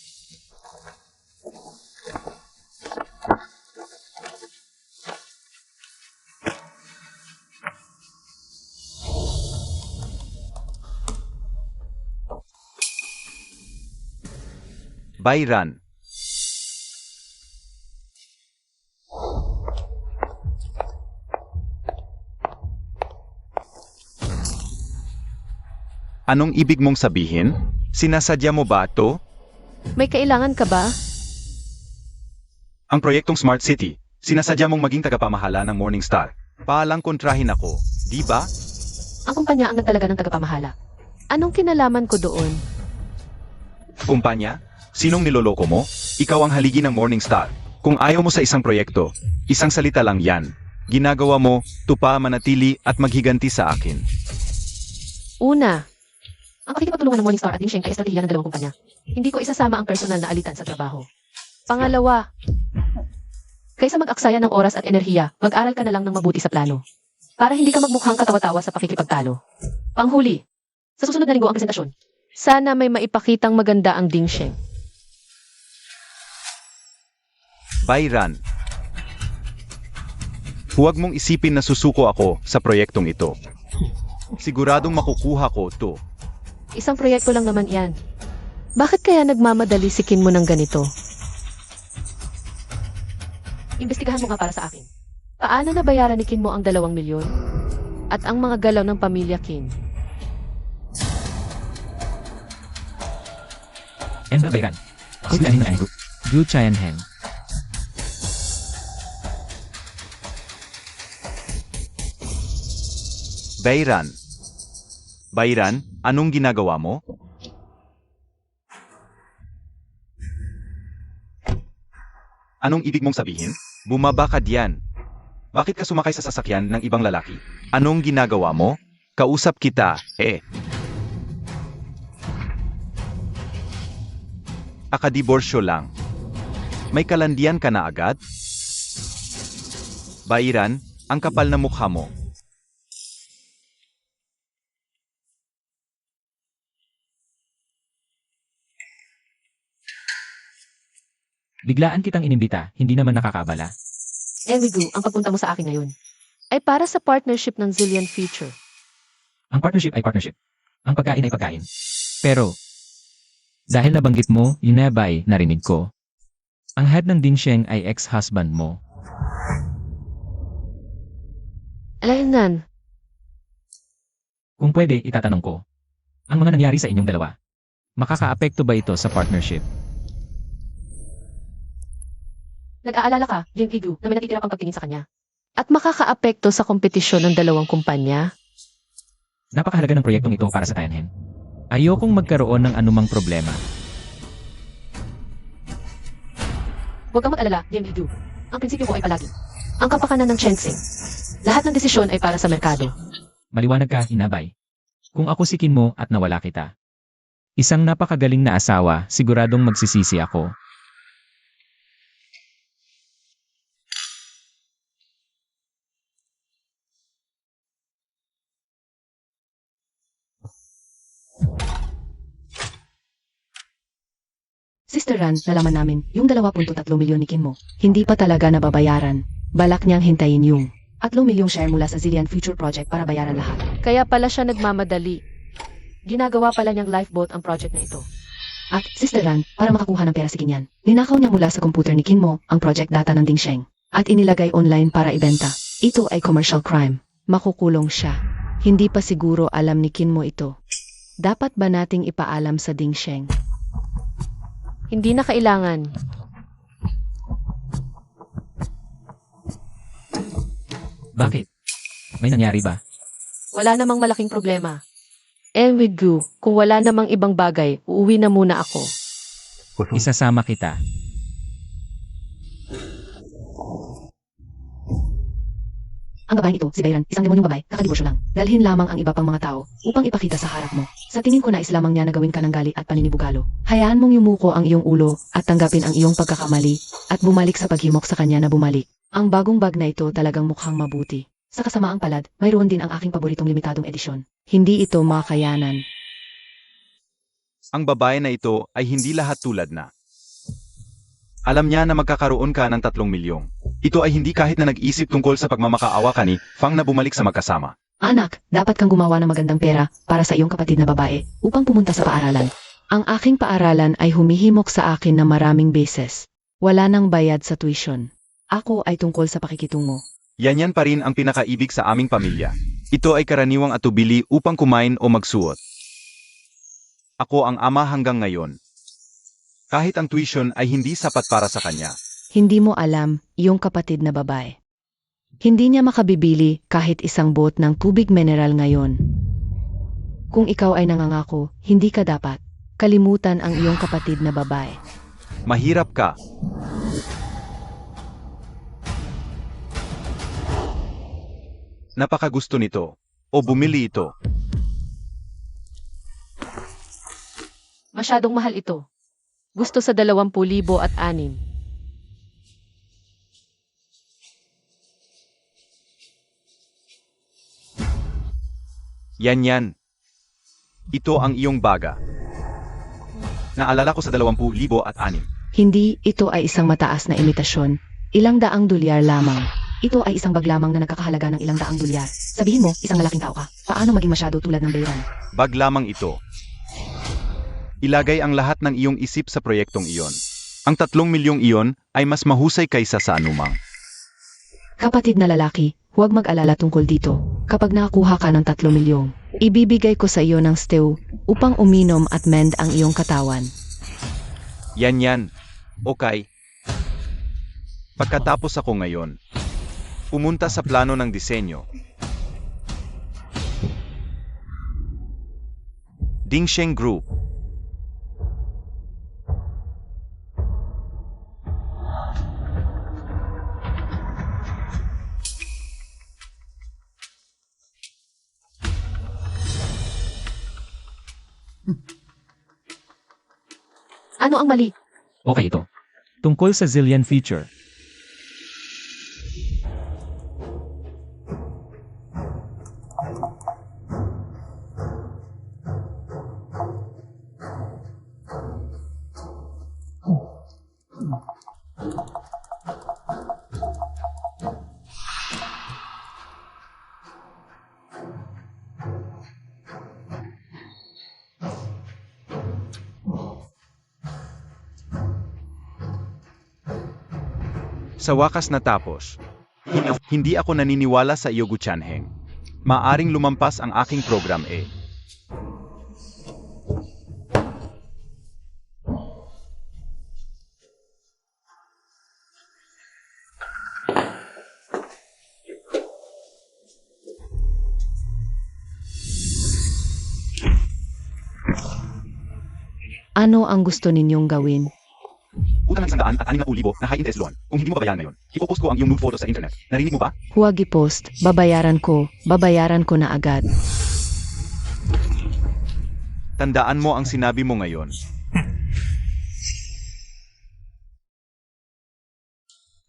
Bayran. Anong ibig mong sabihin? Sinasadya mo ba ito? May kailangan ka ba? Ang proyektong Smart City, sinasadya mong maging tagapamahala ng Morningstar. Paalang kontrahin ako, di ba? Ang kumpanya ang nagtalaga ng tagapamahala. Anong kinalaman ko doon? Kumpanya? Sinong niloloko mo? Ikaw ang haligi ng Morningstar. Kung ayaw mo sa isang proyekto, isang salita lang yan. Ginagawa mo, tupa, manatili at maghiganti sa akin. Una, ang pakikipagtulungan ng Morningstar at Ding Sheng ay estratehiya ng 2 kumpanya. Hindi ko isasama ang personal na alitan sa trabaho. Pangalawa, kaysa mag-aksaya ng oras at enerhiya, mag-aral ka na lang ng mabuti sa plano. Para hindi ka magmukhang katawa-tawa sa pakikipagtalo. Panghuli, sa susunod na linggo ang presentasyon. Sana may maipakitang maganda ang Ding Sheng. Bayran. Huwag mong isipin na susuko ako sa proyektong ito. Siguradong makukuha ko to. Isang proyekto lang naman yan. Bakit kaya nagmamadali sikin mo ng ganito? Imbestigahan mo nga para sa akin. Paano nabayaran ni Kin mo ang 2 milyon? At ang mga galaw ng pamilya Kin? En Bayran. Gu Tianheng Group. Gu Tianheng. Bayran. Bayran, anong ginagawa mo? Anong ibig mong sabihin? Bumaba ka diyan. Bakit ka sumakay sa sasakyan ng ibang lalaki? Anong ginagawa mo? Kausap kita, Akadiborsyo lang. May kalandian ka na agad? Bayran, ang kapal na mukha mo. Biglaan kitang inimbita, hindi naman nakakabala. Emigu, ang pagpunta mo sa akin ngayon ay para sa partnership ng Zillion Future. Ang partnership ay partnership. Ang pagkain ay pagkain. Pero, dahil nabanggit mo, Yunebay, narinig ko. Ang head ng Dingsheng ay ex-husband mo. Alaynan, Kung pwede, itatanong ko. Ang mga nangyari sa inyong dalawa. Makakaapekto ba ito sa partnership? nag-aalala ka, Jim Igu, na may natitira pang pagtingin sa kanya. At makakaapekto sa kompetisyon ng dalawang kumpanya? Napakahalaga ng proyektong ito para sa Tianhen. Ayokong magkaroon ng anumang problema. Huwag kang mag-alala, Jim Igu. Ang prinsipyo ko ay palagi. Ang kapakanan ng Chensing. Lahat ng desisyon ay para sa merkado. Maliwanag ka, Inabay. Kung ako si Kin mo at nawala kita. Isang napakagaling na asawa, siguradong magsisisi ako. Sister Ran, nalaman namin, yung 2.3 milyon ni Kim mo, hindi pa talaga nababayaran. Balak niyang hintayin yung 3 milyong share mula sa Zillion Future Project para bayaran lahat. Kaya pala siya nagmamadali. Ginagawa pala niyang lifeboat ang project na ito. At, Sister Ran, para makakuha ng pera si Kinyan, ninakaw niya mula sa computer ni Kim mo ang project data ng Dingsheng at inilagay online para ibenta. Ito ay commercial crime. Makukulong siya. Hindi pa siguro alam ni Kim mo ito. Dapat ba nating ipaalam sa Dingsheng? Hindi na kailangan. Bakit? May nangyari ba? Wala namang malaking problema. And with Gu, kung wala namang ibang bagay, uuwi na muna ako. Isasama kita. Ang babaeng ito, si Bayran, isang demonyong babae, kakadiborsyo lang. Dalhin lamang ang iba pang mga tao upang ipakita sa harap mo. Sa tingin ko nais lamang niya na gawin ka ng gali at paninibugalo. Hayaan mong yumuko ang iyong ulo at tanggapin ang iyong pagkakamali at bumalik sa paghimok sa kanya na bumalik. Ang bagong bag na ito talagang mukhang mabuti. Sa kasamaang palad, mayroon din ang aking paboritong limitadong edisyon. Hindi ito makayanan. Ang babae na ito ay hindi lahat tulad na. Alam niya na magkakaroon ka ng 3 milyong. Ito ay hindi kahit na nag-isip tungkol sa pagmamakaawa ka ni Fang na bumalik sa magkasama. Anak, dapat kang gumawa ng magandang pera para sa iyong kapatid na babae upang pumunta sa paaralan. Ang aking paaralan ay humihimok sa akin na maraming beses. Wala nang bayad sa tuition. Ako ay tungkol sa pakikitungo. Yan pa rin ang pinakaibig sa aming pamilya. Ito ay karaniwang atubili upang kumain o magsuot. Ako ang ama hanggang ngayon. Kahit ang tuition ay hindi sapat para sa kanya. Hindi mo alam, iyong kapatid na babae. Hindi niya makabibili kahit isang bot ng tubig mineral ngayon. Kung ikaw ay nangangako, hindi ka dapat kalimutan ang iyong kapatid na babae. Mahirap ka. Napakagusto nito. O bumili ito. Masyadong mahal ito. Gusto sa 20,000 at 6. Yan. Ito ang iyong baga. Naalala ko sa 20,000 at 6. Hindi, ito ay isang mataas na imitasyon. Ilang daang dolyar lamang. Ito ay isang bag lamang na nagkakahalaga ng ilang daang dolyar. Sabihin mo, isang malaking tao ka. Paano maging masyado tulad ng Bayran? Bag lamang ito. Ilagay ang lahat ng iyong isip sa proyektong iyon. Ang 3 milyong iyon ay mas mahusay kaysa sa anumang. Kapatid na lalaki, huwag mag-alala tungkol dito. Kapag nakakuha ka ng 3 milyong, ibibigay ko sa iyo ng stew upang uminom at mend ang iyong katawan. Yan. Okay. Pagkatapos ako ngayon, pumunta sa plano ng disenyo. Dingsheng Group. Ano ang mali? Okay ito. Tungkol sa Zillion Future. Sa wakas natapos. Hindi ako naniniwala sa iyo, Gu Chanheng. Maaring lumampas ang aking program eh. Ano ang gusto ninyong gawin? Utang ng 100 at 6,000 na high-interest loan. Kung hindi mo babayaran ngayon, ipopost ko ang iyong nude photo sa internet. Narinig mo ba? Huwag i-post. Babayaran ko na agad. Tandaan mo ang sinabi mo ngayon.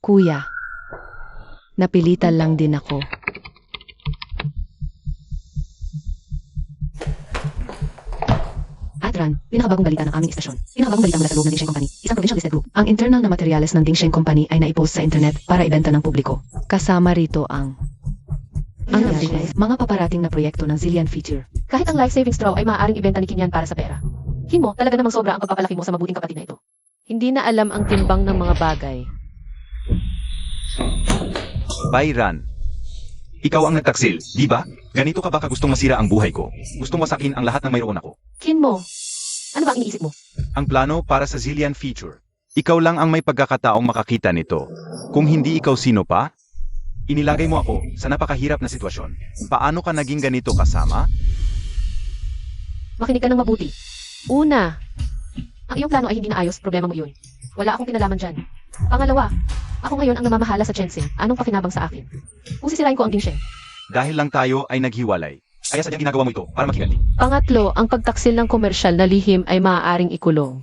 Kuya, napilitan lang din ako. Atran, pinakabagong balita ng aming istasyon. Pinakabagong balita mula sa loob ng Dingsheng Company, isang provincial listed group. Ang internal na materyales ng Dingsheng Company ay naipost sa internet para ibenta ng publiko. Kasama rito ang mga paparating na proyekto ng Zillion Feature. Kahit ang life-saving straw ay maaaring ibenta ni Kinyan para sa pera. Hinmo, talaga namang sobra ang pagpapalaki mo sa mabuting kapatid na ito. Hindi na alam ang timbang ng mga bagay. Bayran. Ikaw ang nagtaksil, di ba? Ganito ka ba kagustong masira ang buhay ko? Gustong wasakin ang lahat ng mayroon ako. Kinmo, ano ba ang iniisip mo? Ang plano para sa Zillion Feature. Ikaw lang ang may pagkakataong makakita nito. Kung hindi ikaw, sino pa? Inilagay mo ako sa napakahirap na sitwasyon. Paano ka naging ganito kasama? Makinig ka ng mabuti. Una, ang iyong plano ay hindi naayos, problema mo yun. Wala akong kinalaman dyan. Pangalawa, ako ngayon ang namamahala sa Chensing. Anong pakinabang sa akin? Kung sisirain ko ang Dingsheng. Dahil lang tayo ay naghiwalay. Kaya sadyang ginagawa mo ito para makiganti. Pangatlo, ang pagtaksil ng komersyal na lihim ay maaaring ikulong.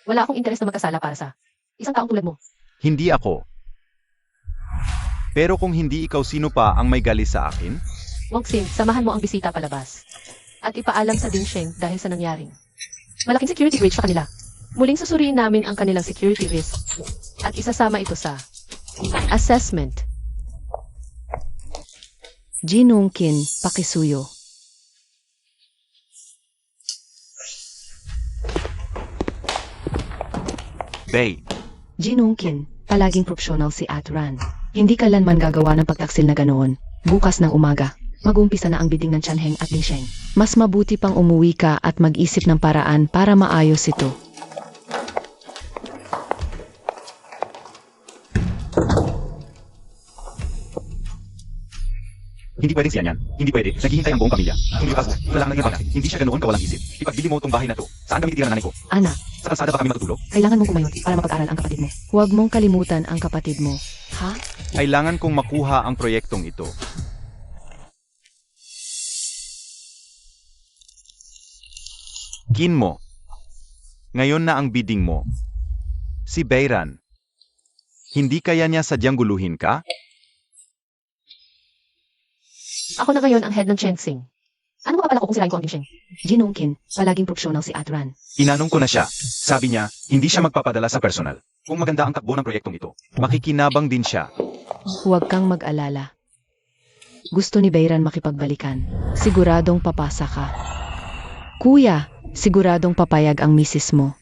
Wala akong interes na magkasala para sa isang taong tulad mo. Hindi ako. Pero kung hindi ikaw, sino pa ang may gali sa akin? Wongxin, samahan mo ang bisita palabas. At ipaalam sa Dingsheng dahil sa nangyaring malaking security breach sa kanila. Muling susuriin namin ang kanilang security risk at isasama ito sa assessment. Jinungkin, pakisuyo. Bay, Jinungkin, palaging professional si Atran. Hindi kailanman gagawa ng pagtaksil na ganoon. Bukas ng umaga, mag-umpisa na ang bidding ng Chanheng at Dingsheng. Mas mabuti pang umuwi ka at mag-isip ng paraan para maayos ito. hindi pwedeng siya niyan. Hindi pwede. Naghihintay ang buong pamilya. Kung likas, wala kang naging bagay. Hindi siya ganoon kawalang isip. Ipagbili mo itong bahay na to. Saan kami titira ng nanay ko? Anak, Sa kalsada ba kami matutulog? kailangan mong kumayon para mapag-aral ang kapatid mo. Huwag mong kalimutan ang kapatid mo. Ha? Kailangan kong makuha ang proyektong ito. Kinmo. Ngayon na ang bidding mo. Si Bayran. Hindi kaya niya sadyang guluhin ka? Ako na ngayon ang head ng Chensing. Ano makapala ko kung sirain ko ang Dingsheng? Jinungkin, palaging professional si Atran. Inanong ko na siya. Sabi niya, hindi siya magpapadala sa personal. Kung maganda ang takbo ng proyektong ito, makikinabang din siya. Huwag kang mag-alala. Gusto ni Bayran makipagbalikan. Siguradong papasa ka. Kuya, siguradong papayag ang misis mo.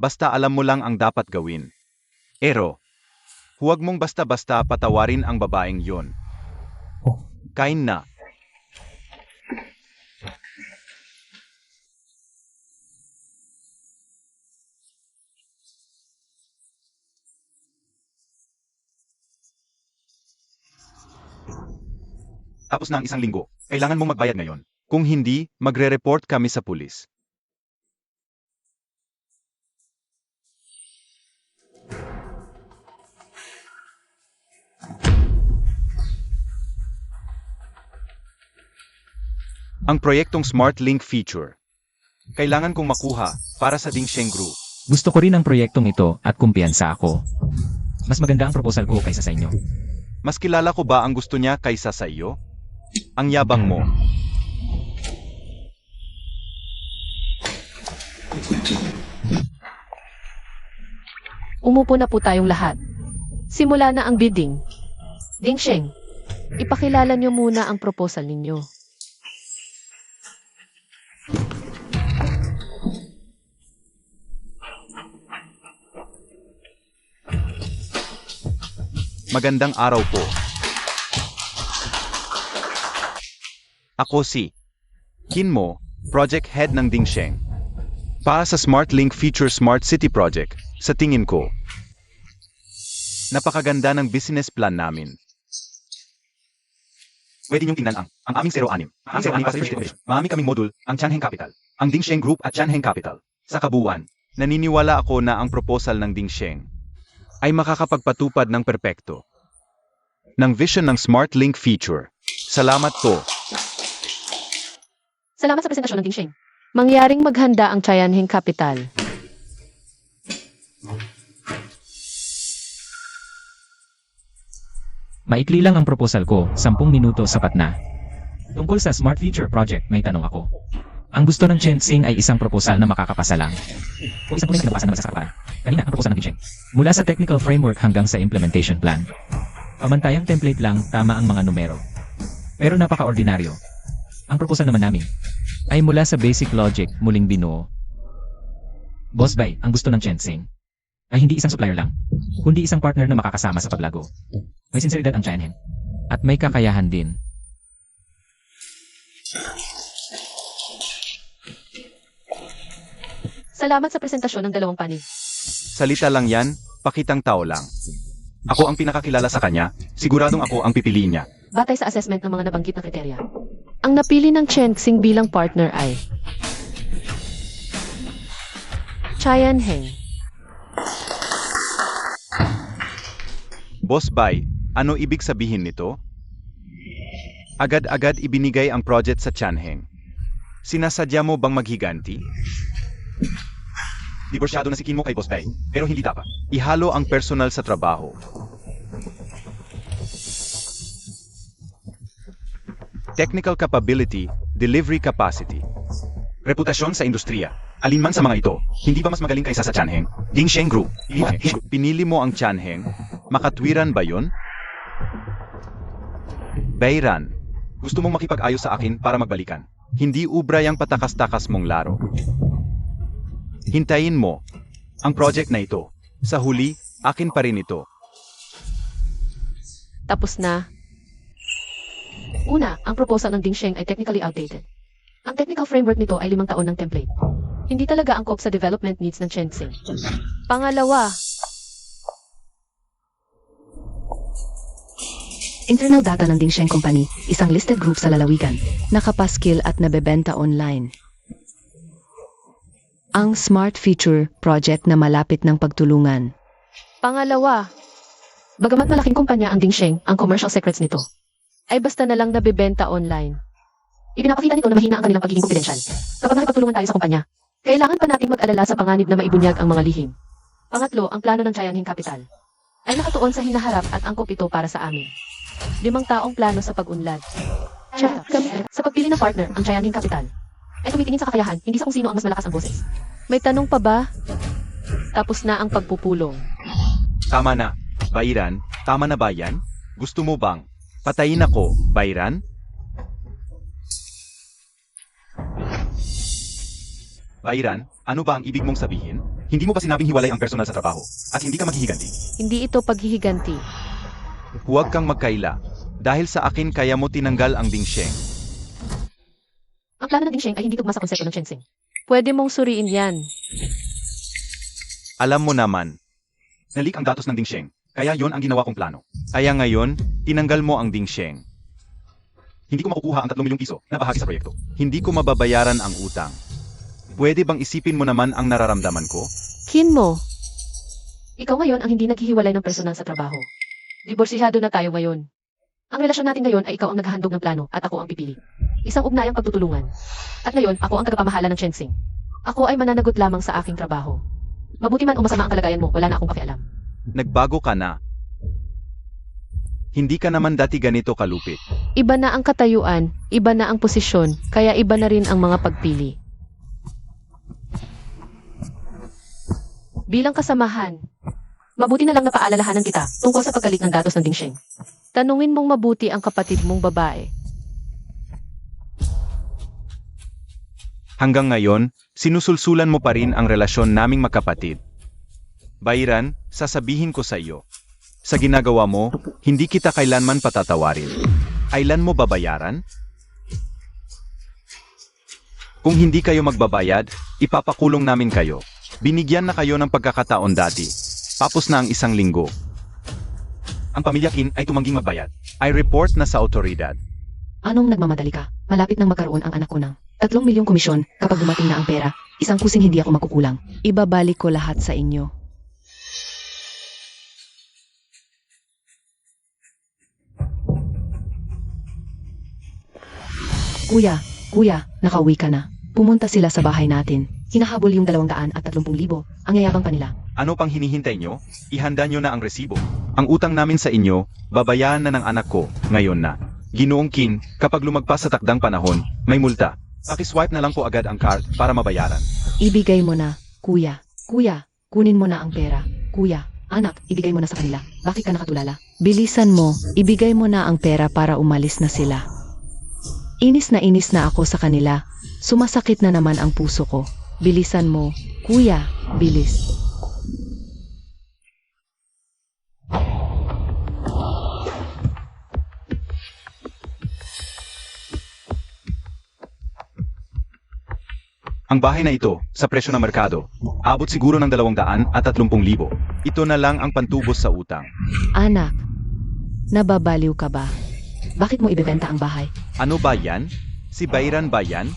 Basta alam mo lang ang dapat gawin. Ero, huwag mong basta-basta patawarin ang babaeng yon. Kain na. Tapos na ang 1 linggo. Kailangan mong magbayad ngayon. Kung hindi, magre-report kami sa pulis. Ang proyektong Smart Link Feature. Kailangan kong makuha para sa Dingsheng Group. Gusto ko rin ang proyektong ito at kumpiyansa ako. Mas maganda ang proposal ko kaysa sa inyo. Mas kilala ko ba ang gusto niya kaysa sa iyo? Ang yabang mo. Umupo na po tayong lahat. Simula na ang bidding. Dingsheng, ipakilala niyo muna ang proposal ninyo. Magandang araw po. Ako si Kinmo, Project Head ng Dingsheng. Para sa Smart Link Feature Smart City Project, sa tingin ko, napakaganda ng business plan namin. Pwede niyong tingnan ang aming 06. Ang 06 Pacific Corporation. Marami kaming modul, ang Tianheng Capital, ang Dingsheng Group at Tianheng Capital. Sa kabuuan, naniniwala ako na ang proposal ng Dingsheng ay makakapagpatupad ng perpekto ng vision ng Smart Link Feature. Salamat po. Salamat sa presentasyon ng Dingsheng. Mangyaring maghanda ang Tianheng Capital. Maikli lang ang proposal ko, 10 minuto sapat na. Tungkol sa Smart Future Project, may tanong ako. Ang gusto ng Chensing ay isang proposal na makakapasa lang. O isang tunay na kinabasa naman sa kapal. Kanina, ang proposal ng Dingsheng. Mula sa technical framework hanggang sa implementation plan. Pamantayang template lang, tama ang mga numero. Pero napaka-ordinaryo. Ang proposal naman namin ay mula sa basic logic, muling binuo. Boss Bay, ang gusto ng Chensing ay hindi isang supplier lang, kundi isang partner na makakasama sa paglago. May sinseridad ang Tianheng. At may kakayahan din. Salamat sa presentasyon ng dalawang panig. Salita lang yan, pakitang tao lang. Ako ang pinakakilala sa kanya, siguradong ako ang pipiliin niya. Batay sa assessment ng mga nabanggit na kriteria. Ang napili ng Chensing bilang partner ay Tianheng. Boss Bay, ano ibig sabihin nito? Agad-agad ibinigay ang project sa Tianheng. Sinasadya mo bang maghiganti? Diborsyado na si Kinmo kay Boss Bay, pero hindi dapat. Ihalo ang personal sa trabaho. Technical capability, delivery capacity. Reputasyon sa industriya. Alinman sa mga ito, hindi ba mas magaling kaysa sa Tianheng? Dingsheng Group. Pinili mo ang Tianheng. Makatwiran ba yun? Bayran, gusto mong makipag-ayos sa akin para magbalikan. Hindi ubray ang patakas-takas mong laro. Hintayin mo ang project na ito. Sa huli, akin pa rin ito. Tapos na. Una, ang proposal ng Dingsheng ay technically outdated. Ang technical framework nito ay 5 taon ng template. Hindi talaga angkop sa development needs ng Chensing. Pangalawa, Internal data ng Dingsheng Company, isang listed group sa lalawigan, nakapaskil at nabebenta online. Ang Smart Feature Project na malapit ng pagtulungan. Bagamat malaking kumpanya ang Dingsheng, ang commercial secrets nito ay basta na lang nabibenta online. Ipinapakita nito na mahina ang kanilang pagiging confidential. Kapag nakipagtulungan tayo sa kumpanya, kailangan pa nating mag-alala sa panganib na maibunyag ang mga lihim. Pangatlo, ang plano ng Tianheng Capital ay nakatuon sa hinaharap at angkop ito para sa amin. 5 taong plano sa pag-unlad. Sa pagpili ng partner, ang Tianheng Capital ay tumitingin sa kakayahan, hindi sa kung sino ang mas malakas ang boses. May tanong pa ba? Tapos na ang pagpupulong. Tama na. Bayran, tama na ba yan? Gusto mo bang patayin ako, Bayran? Bayran, ano ba ang ibig mong sabihin? Hindi mo ba sinabing hiwalay ang personal sa trabaho at hindi ka maghihiganti? Hindi ito paghihiganti. Huwag kang magkaila. Dahil sa akin kaya mo tinanggal ang Dingsheng. Ang plano ng Dingsheng ay hindi tugma sa konsepto ng Chensing. Pwede mong suriin yan. Alam mo naman, nalik ang datos ng Dingsheng, kaya yon ang ginawa kong plano. Kaya ngayon, tinanggal mo ang Dingsheng. Hindi ko makukuha ang 3 milyong piso na bahagi sa proyekto. Hindi ko mababayaran ang utang. Pwede bang isipin mo naman ang nararamdaman ko? Kinmo, ikaw ngayon ang hindi naghihiwalay ng personal sa trabaho. Diborsihado na tayo ngayon. Ang relasyon natin ngayon ay ikaw ang naghahandog ng plano at ako ang pipili. Isang ugnayang pagtutulungan. At ngayon, ako ang tagapamahala ng Chensing. Ako ay mananagot lamang sa aking trabaho. Mabuti man o masama ang kalagayan mo, wala na akong pakialam. Nagbago ka na. Hindi ka naman dati ganito kalupit. Iba na ang katayuan, iba na ang posisyon, kaya iba na rin ang mga pagpili. Bilang kasamahan, mabuti na lang napaalalahanan kita tungkol sa pagkalit ng datos ng Dingsheng. Tanungin mong mabuti ang kapatid mong babae. Hanggang ngayon, sinusulsulan mo pa rin ang relasyon naming magkapatid. Bayran, sasabihin ko sa iyo. Sa ginagawa mo, hindi kita kailanman patatawarin. Kailan mo babayaran? Kung hindi kayo magbabayad, ipapakulong namin kayo. Binigyan na kayo ng pagkakataon dati. Tapos na ang 1 linggo. Ang pamilya Kin ay tumangging magbayad. I report na sa otoridad. Anong nagmamadali ka? Malapit nang magkaroon ang anak ko ng 3 milyong komisyon kapag dumating na ang pera. Isang kusing hindi ako makukulang. Ibabalik ko lahat sa inyo. Kuya, nakauwi ka na. Pumunta sila sa bahay natin. Hinahabol yung 230,000. Ang yayabang pa nila. Ano pang hinihintay nyo? Ihanda nyo na ang resibo. Ang utang namin sa inyo, babayaran na ng anak ko, ngayon na. Ginoong Kin, kapag lumagpas sa takdang panahon, may multa. Pakiswipe na lang po agad ang card para mabayaran. Ibigay mo na, kuya. Kuya, kunin mo na ang pera. Kuya, anak, ibigay mo na sa kanila. Bakit ka nakatulala? Bilisan mo, ibigay mo na ang pera para umalis na sila. Inis na ako sa kanila. Sumasakit na naman ang puso ko. Bilisan mo, kuya, bilis. Ang bahay na ito, sa presyo ng merkado, abot siguro ng 230,000. Ito na lang ang pantubos sa utang. Anak, nababaliw ka ba? Bakit mo ibebenta ang bahay? Ano ba yan? Si Bayran ba yan?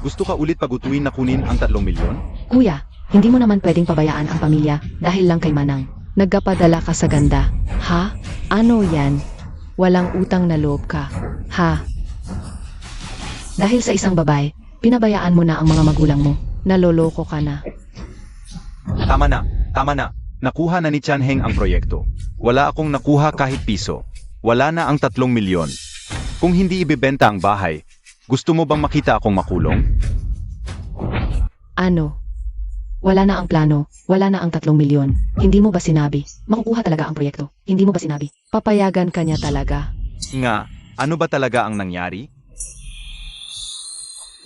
Gusto ka ulit pagutuin na kunin ang 3 milyon? Kuya, hindi mo naman pwedeng pabayaan ang pamilya dahil lang kay Manang. Nagkapadala ka sa ganda. Ha? Ano yan? Walang utang na loob ka. Ha? Dahil sa isang babae, pinabayaan mo na ang mga magulang mo. Naloloko ka na. Tama na. Nakuha na ni Chan Heng ang proyekto. Wala akong nakuha kahit piso. Wala na ang 3 milyon. Kung hindi ibebenta ang bahay, gusto mo bang makita akong makulong? Ano? Wala na ang plano. Wala na ang 3 milyon. Hindi mo ba sinabi? Makukuha talaga ang proyekto. Hindi mo ba sinabi? Papayagan ka niya talaga. Nga, ano ba talaga ang nangyari?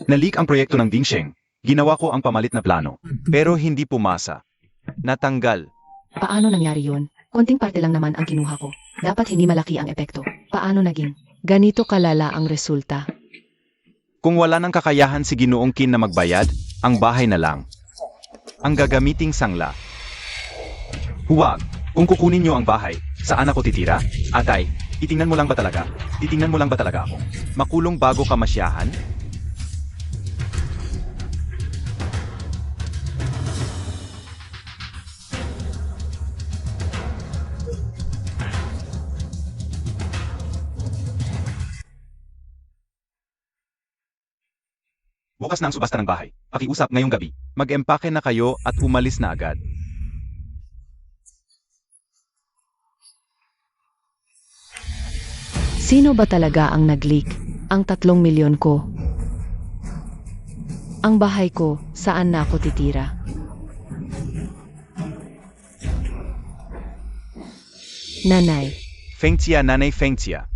Nalik ang proyekto ng Dingsheng. Ginawa ko ang pamalit na plano. Pero hindi pumasa. Natanggal. Paano nangyari yun? Konting parte lang naman ang kinuha ko. Dapat hindi malaki ang epekto. Paano naging? Ganito kalala ang resulta. Kung wala nang kakayahan si Ginoong Kin na magbayad, ang bahay na lang. Ang gagamiting sangla. Huwag. Kung kukunin niyo ang bahay, saan ako titira? Atay, titingnan mo lang ba talaga? Titingnan mo lang ba talaga ako? Makulong bago ka masyahan? Bukas na ang subasta ng bahay. Pakiusap ngayong gabi. Mag-empake na kayo at umalis na agad. Sino ba talaga ang nag-leak? Ang 3 milyon ko. Ang bahay ko, saan na ako titira? Nanay, Nanay Fengtia.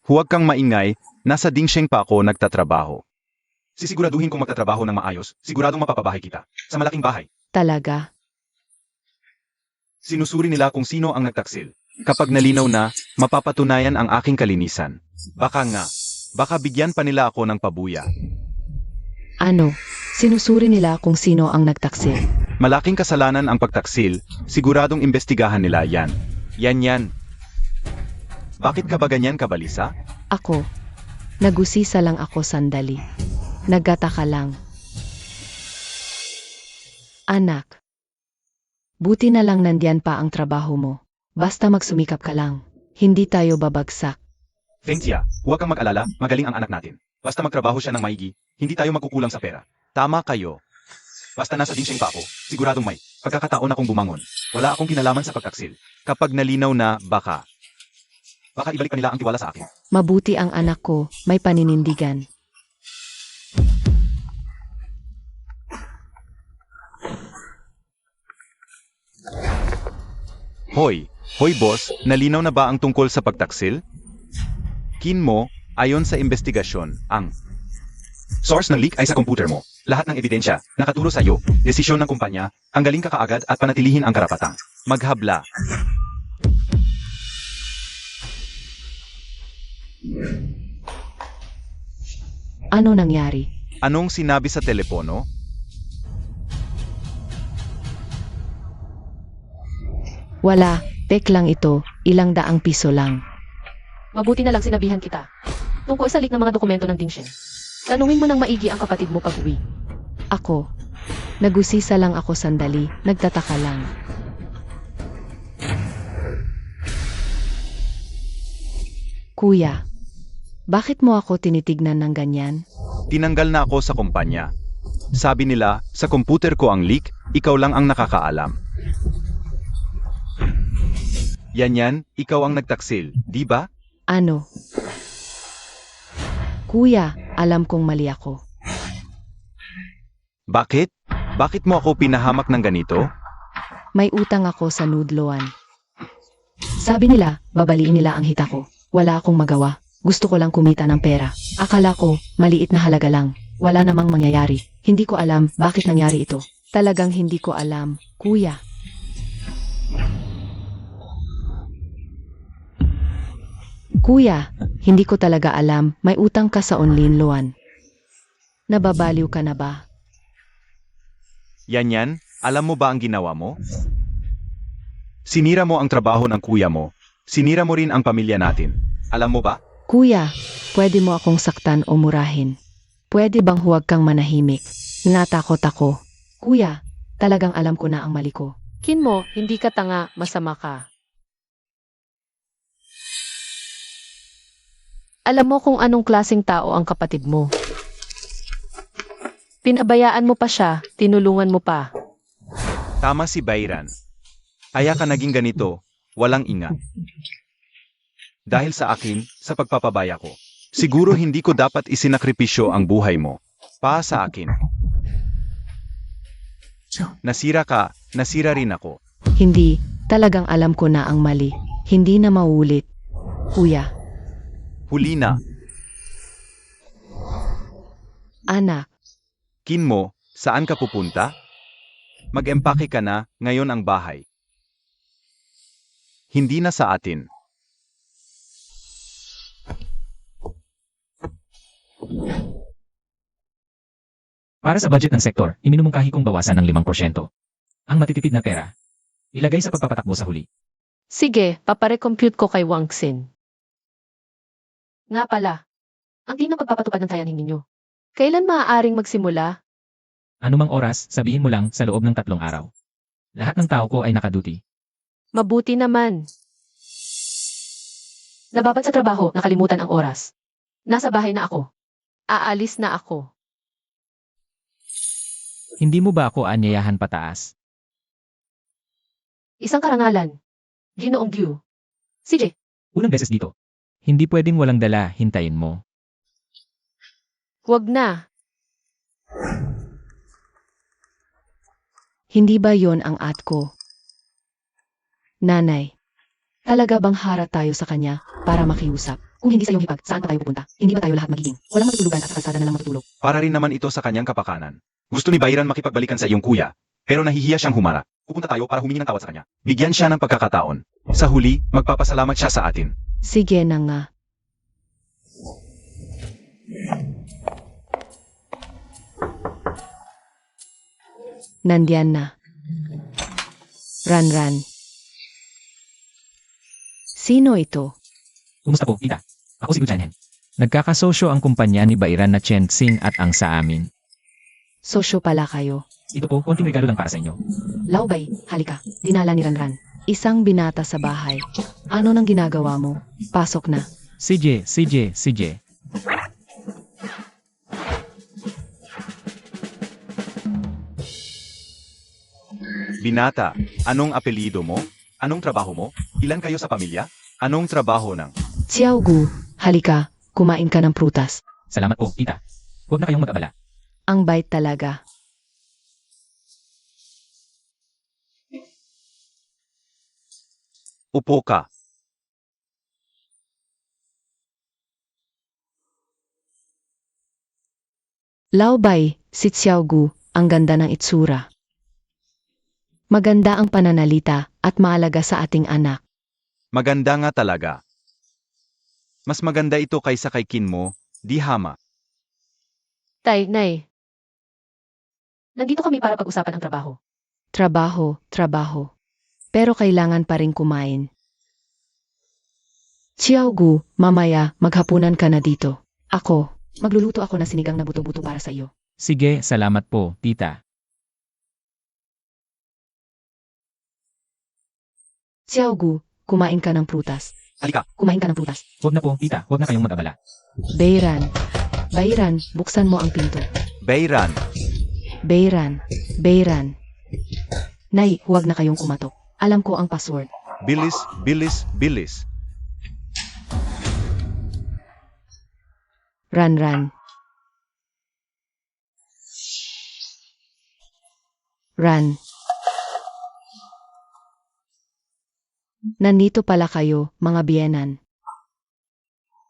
Huwag kang maingay, nasa Dingsheng pa ako nagtatrabaho. Sisiguraduhin kong magtatrabaho ng maayos, siguradong mapapabahay kita. Sa malaking bahay. talaga? Sinusuri nila kung sino ang nagtaksil. Kapag nalinaw na, mapapatunayan ang aking kalinisan. Baka bigyan pa nila ako ng pabuya. Ano? Sinusuri nila kung sino ang nagtaksil. Malaking kasalanan ang pagtaksil, siguradong imbestigahan nila yan. Yan. Bakit ka ba ganyan kabalisa? Ako, nagusisa lang ako sandali. Nagtataka lang. Anak, buti na lang nandiyan pa ang trabaho mo. Basta magsumikap ka lang. Hindi tayo babagsak. Fengtia, huwag kang mag-alala, magaling ang anak natin. Basta magtrabaho siya ng maigi, hindi tayo magkukulang sa pera. Tama kayo. Basta nasa Dingsheng pa ako, siguradong may pagkakataon akong bumangon. Wala akong kinalaman sa pagtaksil. Kapag nalinaw na, baka ibalik pa nila ang tiwala sa akin. Mabuti ang anak ko, may paninindigan. Hoy boss, nalinaw na ba ang tungkol sa pagtaksil? Kin mo, ayon sa investigasyon, ang source ng leak ay sa computer mo. Lahat ng ebidensya, nakaturo sa iyo, desisyon ng kumpanya, tanggalin ka kaagad at panatilihin ang karapatang Maghabla. Ano nangyari? Anong sinabi sa telepono? Wala, tek lang ito, ilang daang piso lang. Mabuti na lang sinabihan kita. Tungkol sa leak ng mga dokumento ng Dingshen. Tanungin mo ng maigi ang kapatid mo pag-uwi. Ako. Nagusisa lang ako sandali, nagtataka lang. Kuya, bakit mo ako tinitignan ng ganyan? Tinanggal na ako sa kumpanya. Sabi nila, sa computer ko ang leak, ikaw lang ang nakakaalam. Yan, ikaw ang nagtaksil, di ba? Ano? Kuya, alam kong mali ako. Bakit? Bakit mo ako pinahamak ng ganito? May utang ako sa nudloan. Sabi nila, babaliin nila ang hita ko. Wala akong magawa. Gusto ko lang kumita ng pera. Akala ko, maliit na halaga lang. Wala namang mangyayari. Hindi ko alam bakit nangyari ito. Talagang hindi ko alam, kuya. Kuya, hindi ko talaga alam, may utang ka sa Onlinloan. Nababaliw ka na ba? Yan, alam mo ba ang ginawa mo? Sinira mo ang trabaho ng kuya mo. Sinira mo rin ang pamilya natin. Alam mo ba? Kuya, pwede mo akong saktan o murahin. Pwede bang huwag kang manahimik? Natakot ako. Kuya, talagang alam ko na ang mali ko. Kinmo, hindi ka tanga, masama ka. Alam mo kung anong klaseng tao ang kapatid mo. Pinabayaan mo pa siya, tinulungan mo pa. Tama si Bayran. Kaya ka naging ganito, walang ingat. Dahil sa akin, sa pagpapabaya ko. Siguro hindi ko dapat isinakripisyo ang buhay mo. Pa sa akin. Nasira ka, nasira rin ako. Hindi, talagang alam ko na ang mali. Hindi na maulit. Kuya, Huli na. anak, Kinmo, saan ka pupunta? Mag-empake ka na, ngayon ang bahay. Hindi na sa atin. Para sa budget ng sektor, iminumungkahi kong bawasan ng 5%. Ang matitipid na pera, ilagay sa pagpapatakbo sa huli. Sige, papare-compute ko kay Wang Xin. Nga pala, ang team na pagpapatupad ng tayaning ninyo. Kailan maaaring magsimula? Anumang oras, sabihin mo lang sa loob ng 3 araw. Lahat ng tao ko ay nakaduty. Mabuti naman. Nababad sa trabaho, nakalimutan ang oras. Nasa bahay na ako. Aalis na ako. Hindi mo ba ako anyayahan pataas? Isang karangalan. Ginoong Gyu. CJ, Unang beses dito. Hindi pwedeng walang dala, hintayin mo. wag na. hindi ba yon ang at ko? Nanay, talaga bang harap tayo sa kanya para makiusap? Kung hindi sa iyong hipag, saan pa tayo pupunta? Hindi ba tayo lahat magiging? Walang matutulugan at sa kalsada na lang matutulog. Para rin naman ito sa kanyang kapakanan. Gusto ni Bayran makipagbalikan sa iyong kuya, pero nahihiya siyang humarap. Pupunta tayo para humingi ng tawad sa kanya. Bigyan siya ng pagkakataon. Sa huli, magpapasalamat siya sa atin. Sige na nga. Nandiyan na. Ran. Sino ito? Kumusta po, tita? Ako si Gujanhen. Nagkakasosyo ang kumpanya ni Bayran na Chen Xing at ang sa amin. Sosyo pala kayo. Ito po, konting regalo lang para sa inyo. Laubay, halika. Dinala ni Ranran. Isang binata sa bahay. Ano nang ginagawa mo? Pasok na. CJ. Binata, anong apelyido mo? Anong trabaho mo? Ilan kayo sa pamilya? Anong trabaho ng? Xiaogu, halika. Kumain ka ng prutas. Salamat po, tita. Huwag na kayong mag-abala. Ang bait talaga. Upo ka. Laubay, si Xiaogu, ang ganda ng itsura. Maganda ang pananalita at mahalaga sa ating anak. Maganda nga talaga. Mas maganda ito kaysa kay Kin mo, di hama. Tay, Nay. Nandito kami para pag-usapan ang trabaho. Trabaho, trabaho. Pero kailangan pa rin kumain. Xiaogu, mamaya, maghapunan ka na dito. Ako, magluluto ako ng sinigang na buto-buto para sa iyo. Sige, salamat po, tita. Xiaogu, kumain ka ng prutas. Halika, Kumain ka ng prutas. Huwag na po, tita. Huwag na kayong mag-abala. Bayran, buksan mo ang pinto. Bayran. Bayran. Nay, huwag na kayong kumatok. Alam ko ang password. Bilis, bilis, bilis. Ran. Nandito pala kayo, mga biyenan.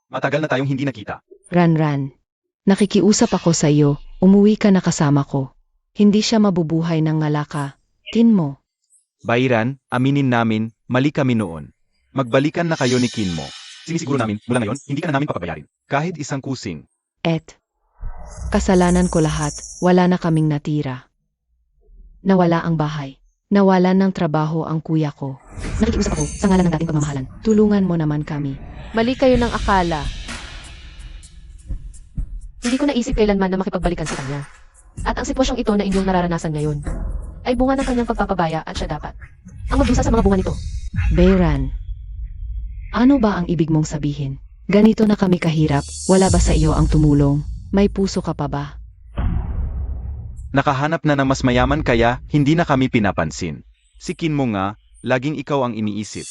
Matagal na tayong hindi nakita. Ran. Nakikiusap ako sa iyo, umuwi ka na kasama ko. Hindi siya mabubuhay ng ngalaka. Kin mo. Bayran, aminin namin, mali kami noon. Magbalikan na kayo ni Kin mo. Sinisiguro namin, mula ngayon, hindi ka na namin papabayarin. Kahit isang kusing. Kasalanan ko lahat, wala na kaming natira. Nawala ang bahay. Nawalan ng trabaho ang kuya ko. Nakikiusap ako sa ngalan ng dating pagmamahalan. Tulungan mo naman kami. Mali kayo ng akala. Hindi ko naisip kailanman na makipagbalikan sa kanya. At ang sitwasyong ito na inyong nararanasan ngayon ay bunga ng kanyang pagpapabaya at siya dapat ang magdusa sa mga bunga nito. Bayran, ano ba ang ibig mong sabihin? Ganito na kami kahirap, wala ba sa iyo ang tumulong? May puso ka pa ba? Nakahanap na ng mas mayaman kaya hindi na kami pinapansin. Si Kin mo nga, laging ikaw ang iniisip.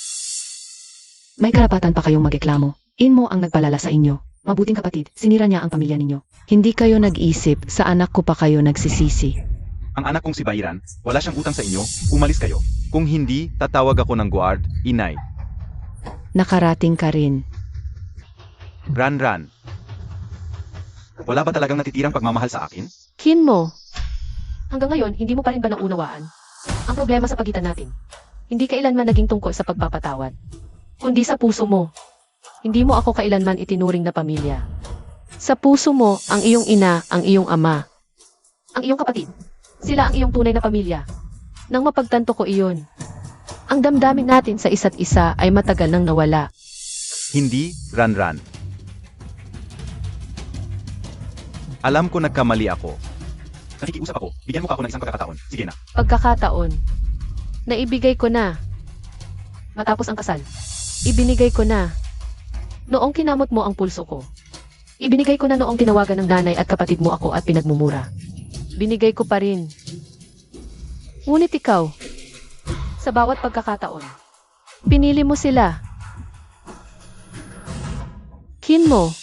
May karapatan pa kayong magreklamo. Mo ang nagpalala sa inyo. Mabuting kapatid, sinira niya ang pamilya ninyo. Hindi kayo nag-isip, sa anak ko pa kayo nagsisisi. Ang anak kong si Bayran, wala siyang utang sa inyo, umalis kayo. Kung hindi, tatawag ako ng guard, inay. Nakarating ka rin. Ran. Wala ba talagang natitirang pagmamahal sa akin? Kin mo. Hanggang ngayon, hindi mo pa rin ba naunawaan ang problema sa pagitan natin? Hindi kailanman naging tungkol sa pagpapatawad, kundi sa puso mo. Hindi mo ako kailanman itinuring na pamilya. Sa puso mo, ang iyong ina, ang iyong ama, ang iyong kapatid. Sila ang iyong tunay na pamilya. Nang mapagtanto ko iyon, ang damdamin natin sa isa't isa ay matagal nang nawala. Hindi, Ran. Alam ko nagkamali ako. Nakikiusap ako, bigyan mo ka ako ng isang pagkakataon. Sige na. Pagkakataon, naibigay ko na. Matapos ang kasal, ibinigay ko na. Noong kinamot mo ang pulso ko, ibinigay ko na noong tinawagan ng nanay at kapatid mo ako at pinagmumura. Binigay ko pa rin. Ngunit ikaw, sa bawat pagkakataon, pinili mo sila. Kin mo.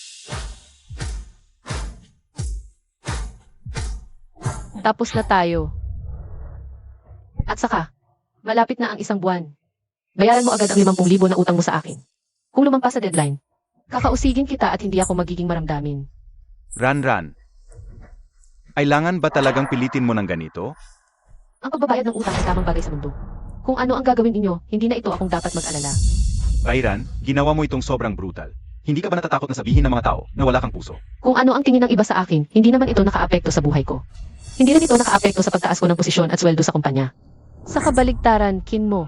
Tapos na tayo. At saka, malapit na ang isang buwan. Bayaran mo agad ang 50,000 na utang mo sa akin. Kung lumampas sa deadline, kakausigin kita at hindi ako magiging maramdamin. Ran. Kailangan ba talagang pilitin mo ng ganito? Ang pagbabayad ng utang ay tamang bagay sa mundo. Kung ano ang gagawin ninyo, hindi na ito akong dapat mag-alala. Bayran, ginawa mo itong sobrang brutal. Hindi ka ba natatakot na sabihin ng mga tao na wala kang puso? Kung ano ang tingin ng iba sa akin, hindi naman ito nakaapekto sa buhay ko. Hindi rin ito nakaapekto sa pagtaas ko ng posisyon at sweldo sa kumpanya. Sa kabaligtaran, Kin mo.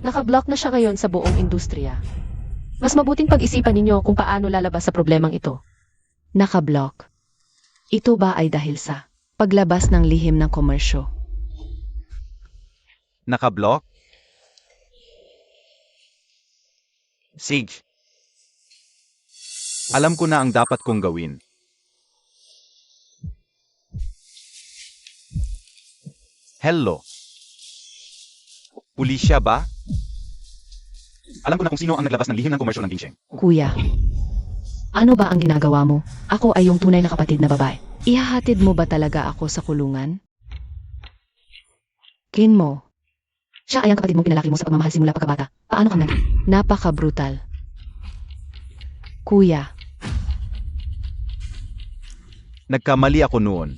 Nakablock na siya ngayon sa buong industriya. Mas mabuting pag-isipan ninyo kung paano lalabas sa problemang ito. Nakablock. Ito ba ay dahil sa paglabas ng lihim ng komersyo? Nakablock? Sige. Alam ko na ang dapat kong gawin. Hello. Pulisya ba? Alam ko na kung sino ang naglabas ng lihim ng komersyo ng Dingsheng. Kuya, ano ba ang ginagawa mo? Ako ay yung tunay na kapatid na babae. Ihahatid mo ba talaga ako sa kulungan? Kin mo. Siya ay ang kapatid mong pinalaki mo sa pagmamahal simula pagkabata. Paano ka naging? Napaka-brutal. Kuya. Nagkamali ako noon.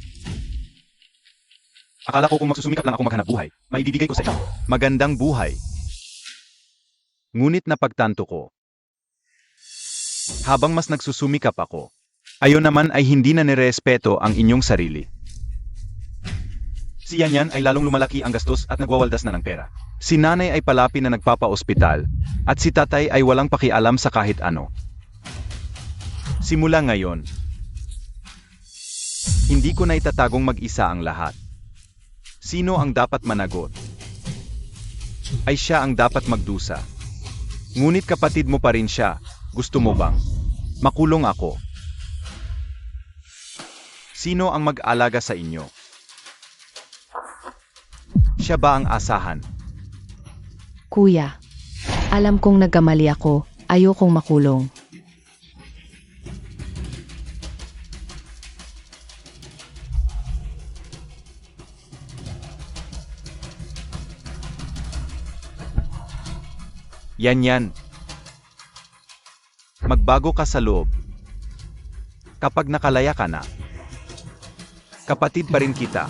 Akala ko kung magsusumikap lang ako maghanap buhay, maibibigay ko sa iyo. Magandang buhay. Ngunit napagtanto ko. Habang mas nagsusumikap ako, ayon naman ay hindi na nirespeto ang inyong sarili. Si Yan ay lalong lumalaki ang gastos at nagwawaldas na ng pera. Si nanay ay palapi na nagpapa-ospital, at si tatay ay walang pakialam sa kahit ano. Simula ngayon, hindi ko na itatagong mag-isa ang lahat. Sino ang dapat managot? Ay siya ang dapat magdusa. Ngunit kapatid mo pa rin siya, gusto mo bang makulong ako? Sino ang mag-alaga sa inyo? Siya ba ang asahan? Kuya, alam kong nagkamali ako. Ayokong makulong. Yan. Magbago ka sa loob. Kapag nakalaya ka na, kapatid pa rin kita.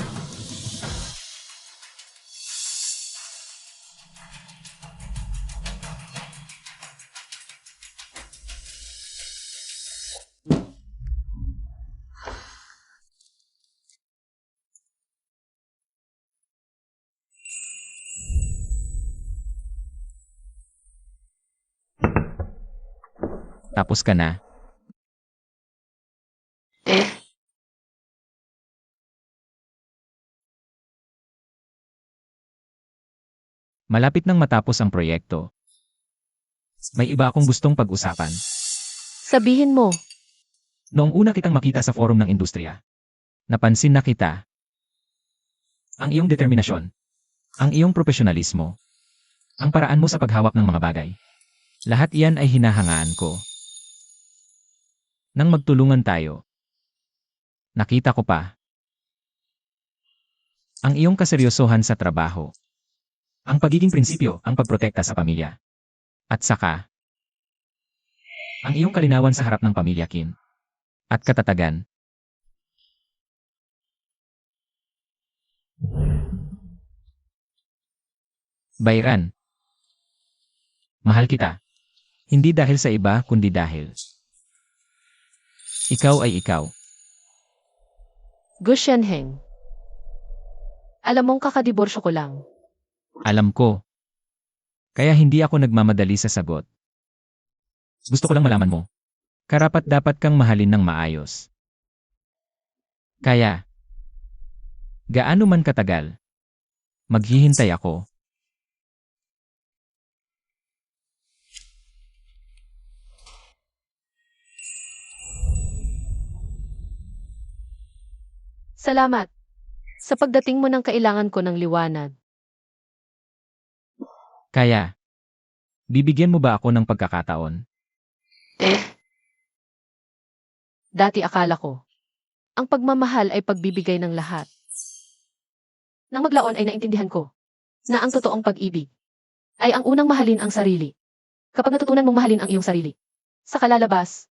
Tapos ka na. Malapit nang matapos ang proyekto. May iba akong gustong pag-usapan. Sabihin mo, Noong una kitang makita sa forum ng industriya, napansin na kita. Ang iyong determinasyon, ang iyong profesionalismo, ang paraan mo sa paghawak ng mga bagay. Lahat iyan ay hinahangaan ko. Nang magtulungan tayo, nakita ko pa ang iyong kaseryosohan sa trabaho, ang pagiging prinsipyo, ang pagprotekta sa pamilya, at saka ang iyong kalinawan sa harap ng pamilya, Kin, at katatagan. Bayran, mahal kita. Hindi dahil sa iba, kundi dahil ikaw ay ikaw. Gu Shenheng. Alam mong kakadiborsyo ko lang. Alam ko. Kaya hindi ako nagmamadali sa sagot. Gusto ko lang malaman mo. Karapat-dapat kang mahalin ng maayos. Kaya, gaano man katagal, maghihintay ako. Salamat. Sa pagdating mo ng kailangan ko ng liwanag. Kaya, bibigyan mo ba ako ng pagkakataon? Dati akala ko, ang pagmamahal ay pagbibigay ng lahat. Nang maglaon ay naintindihan ko na ang totoong pag-ibig ay ang unang mahalin ang sarili. Kapag natutunan mong mahalin ang iyong sarili, sa kalalabas,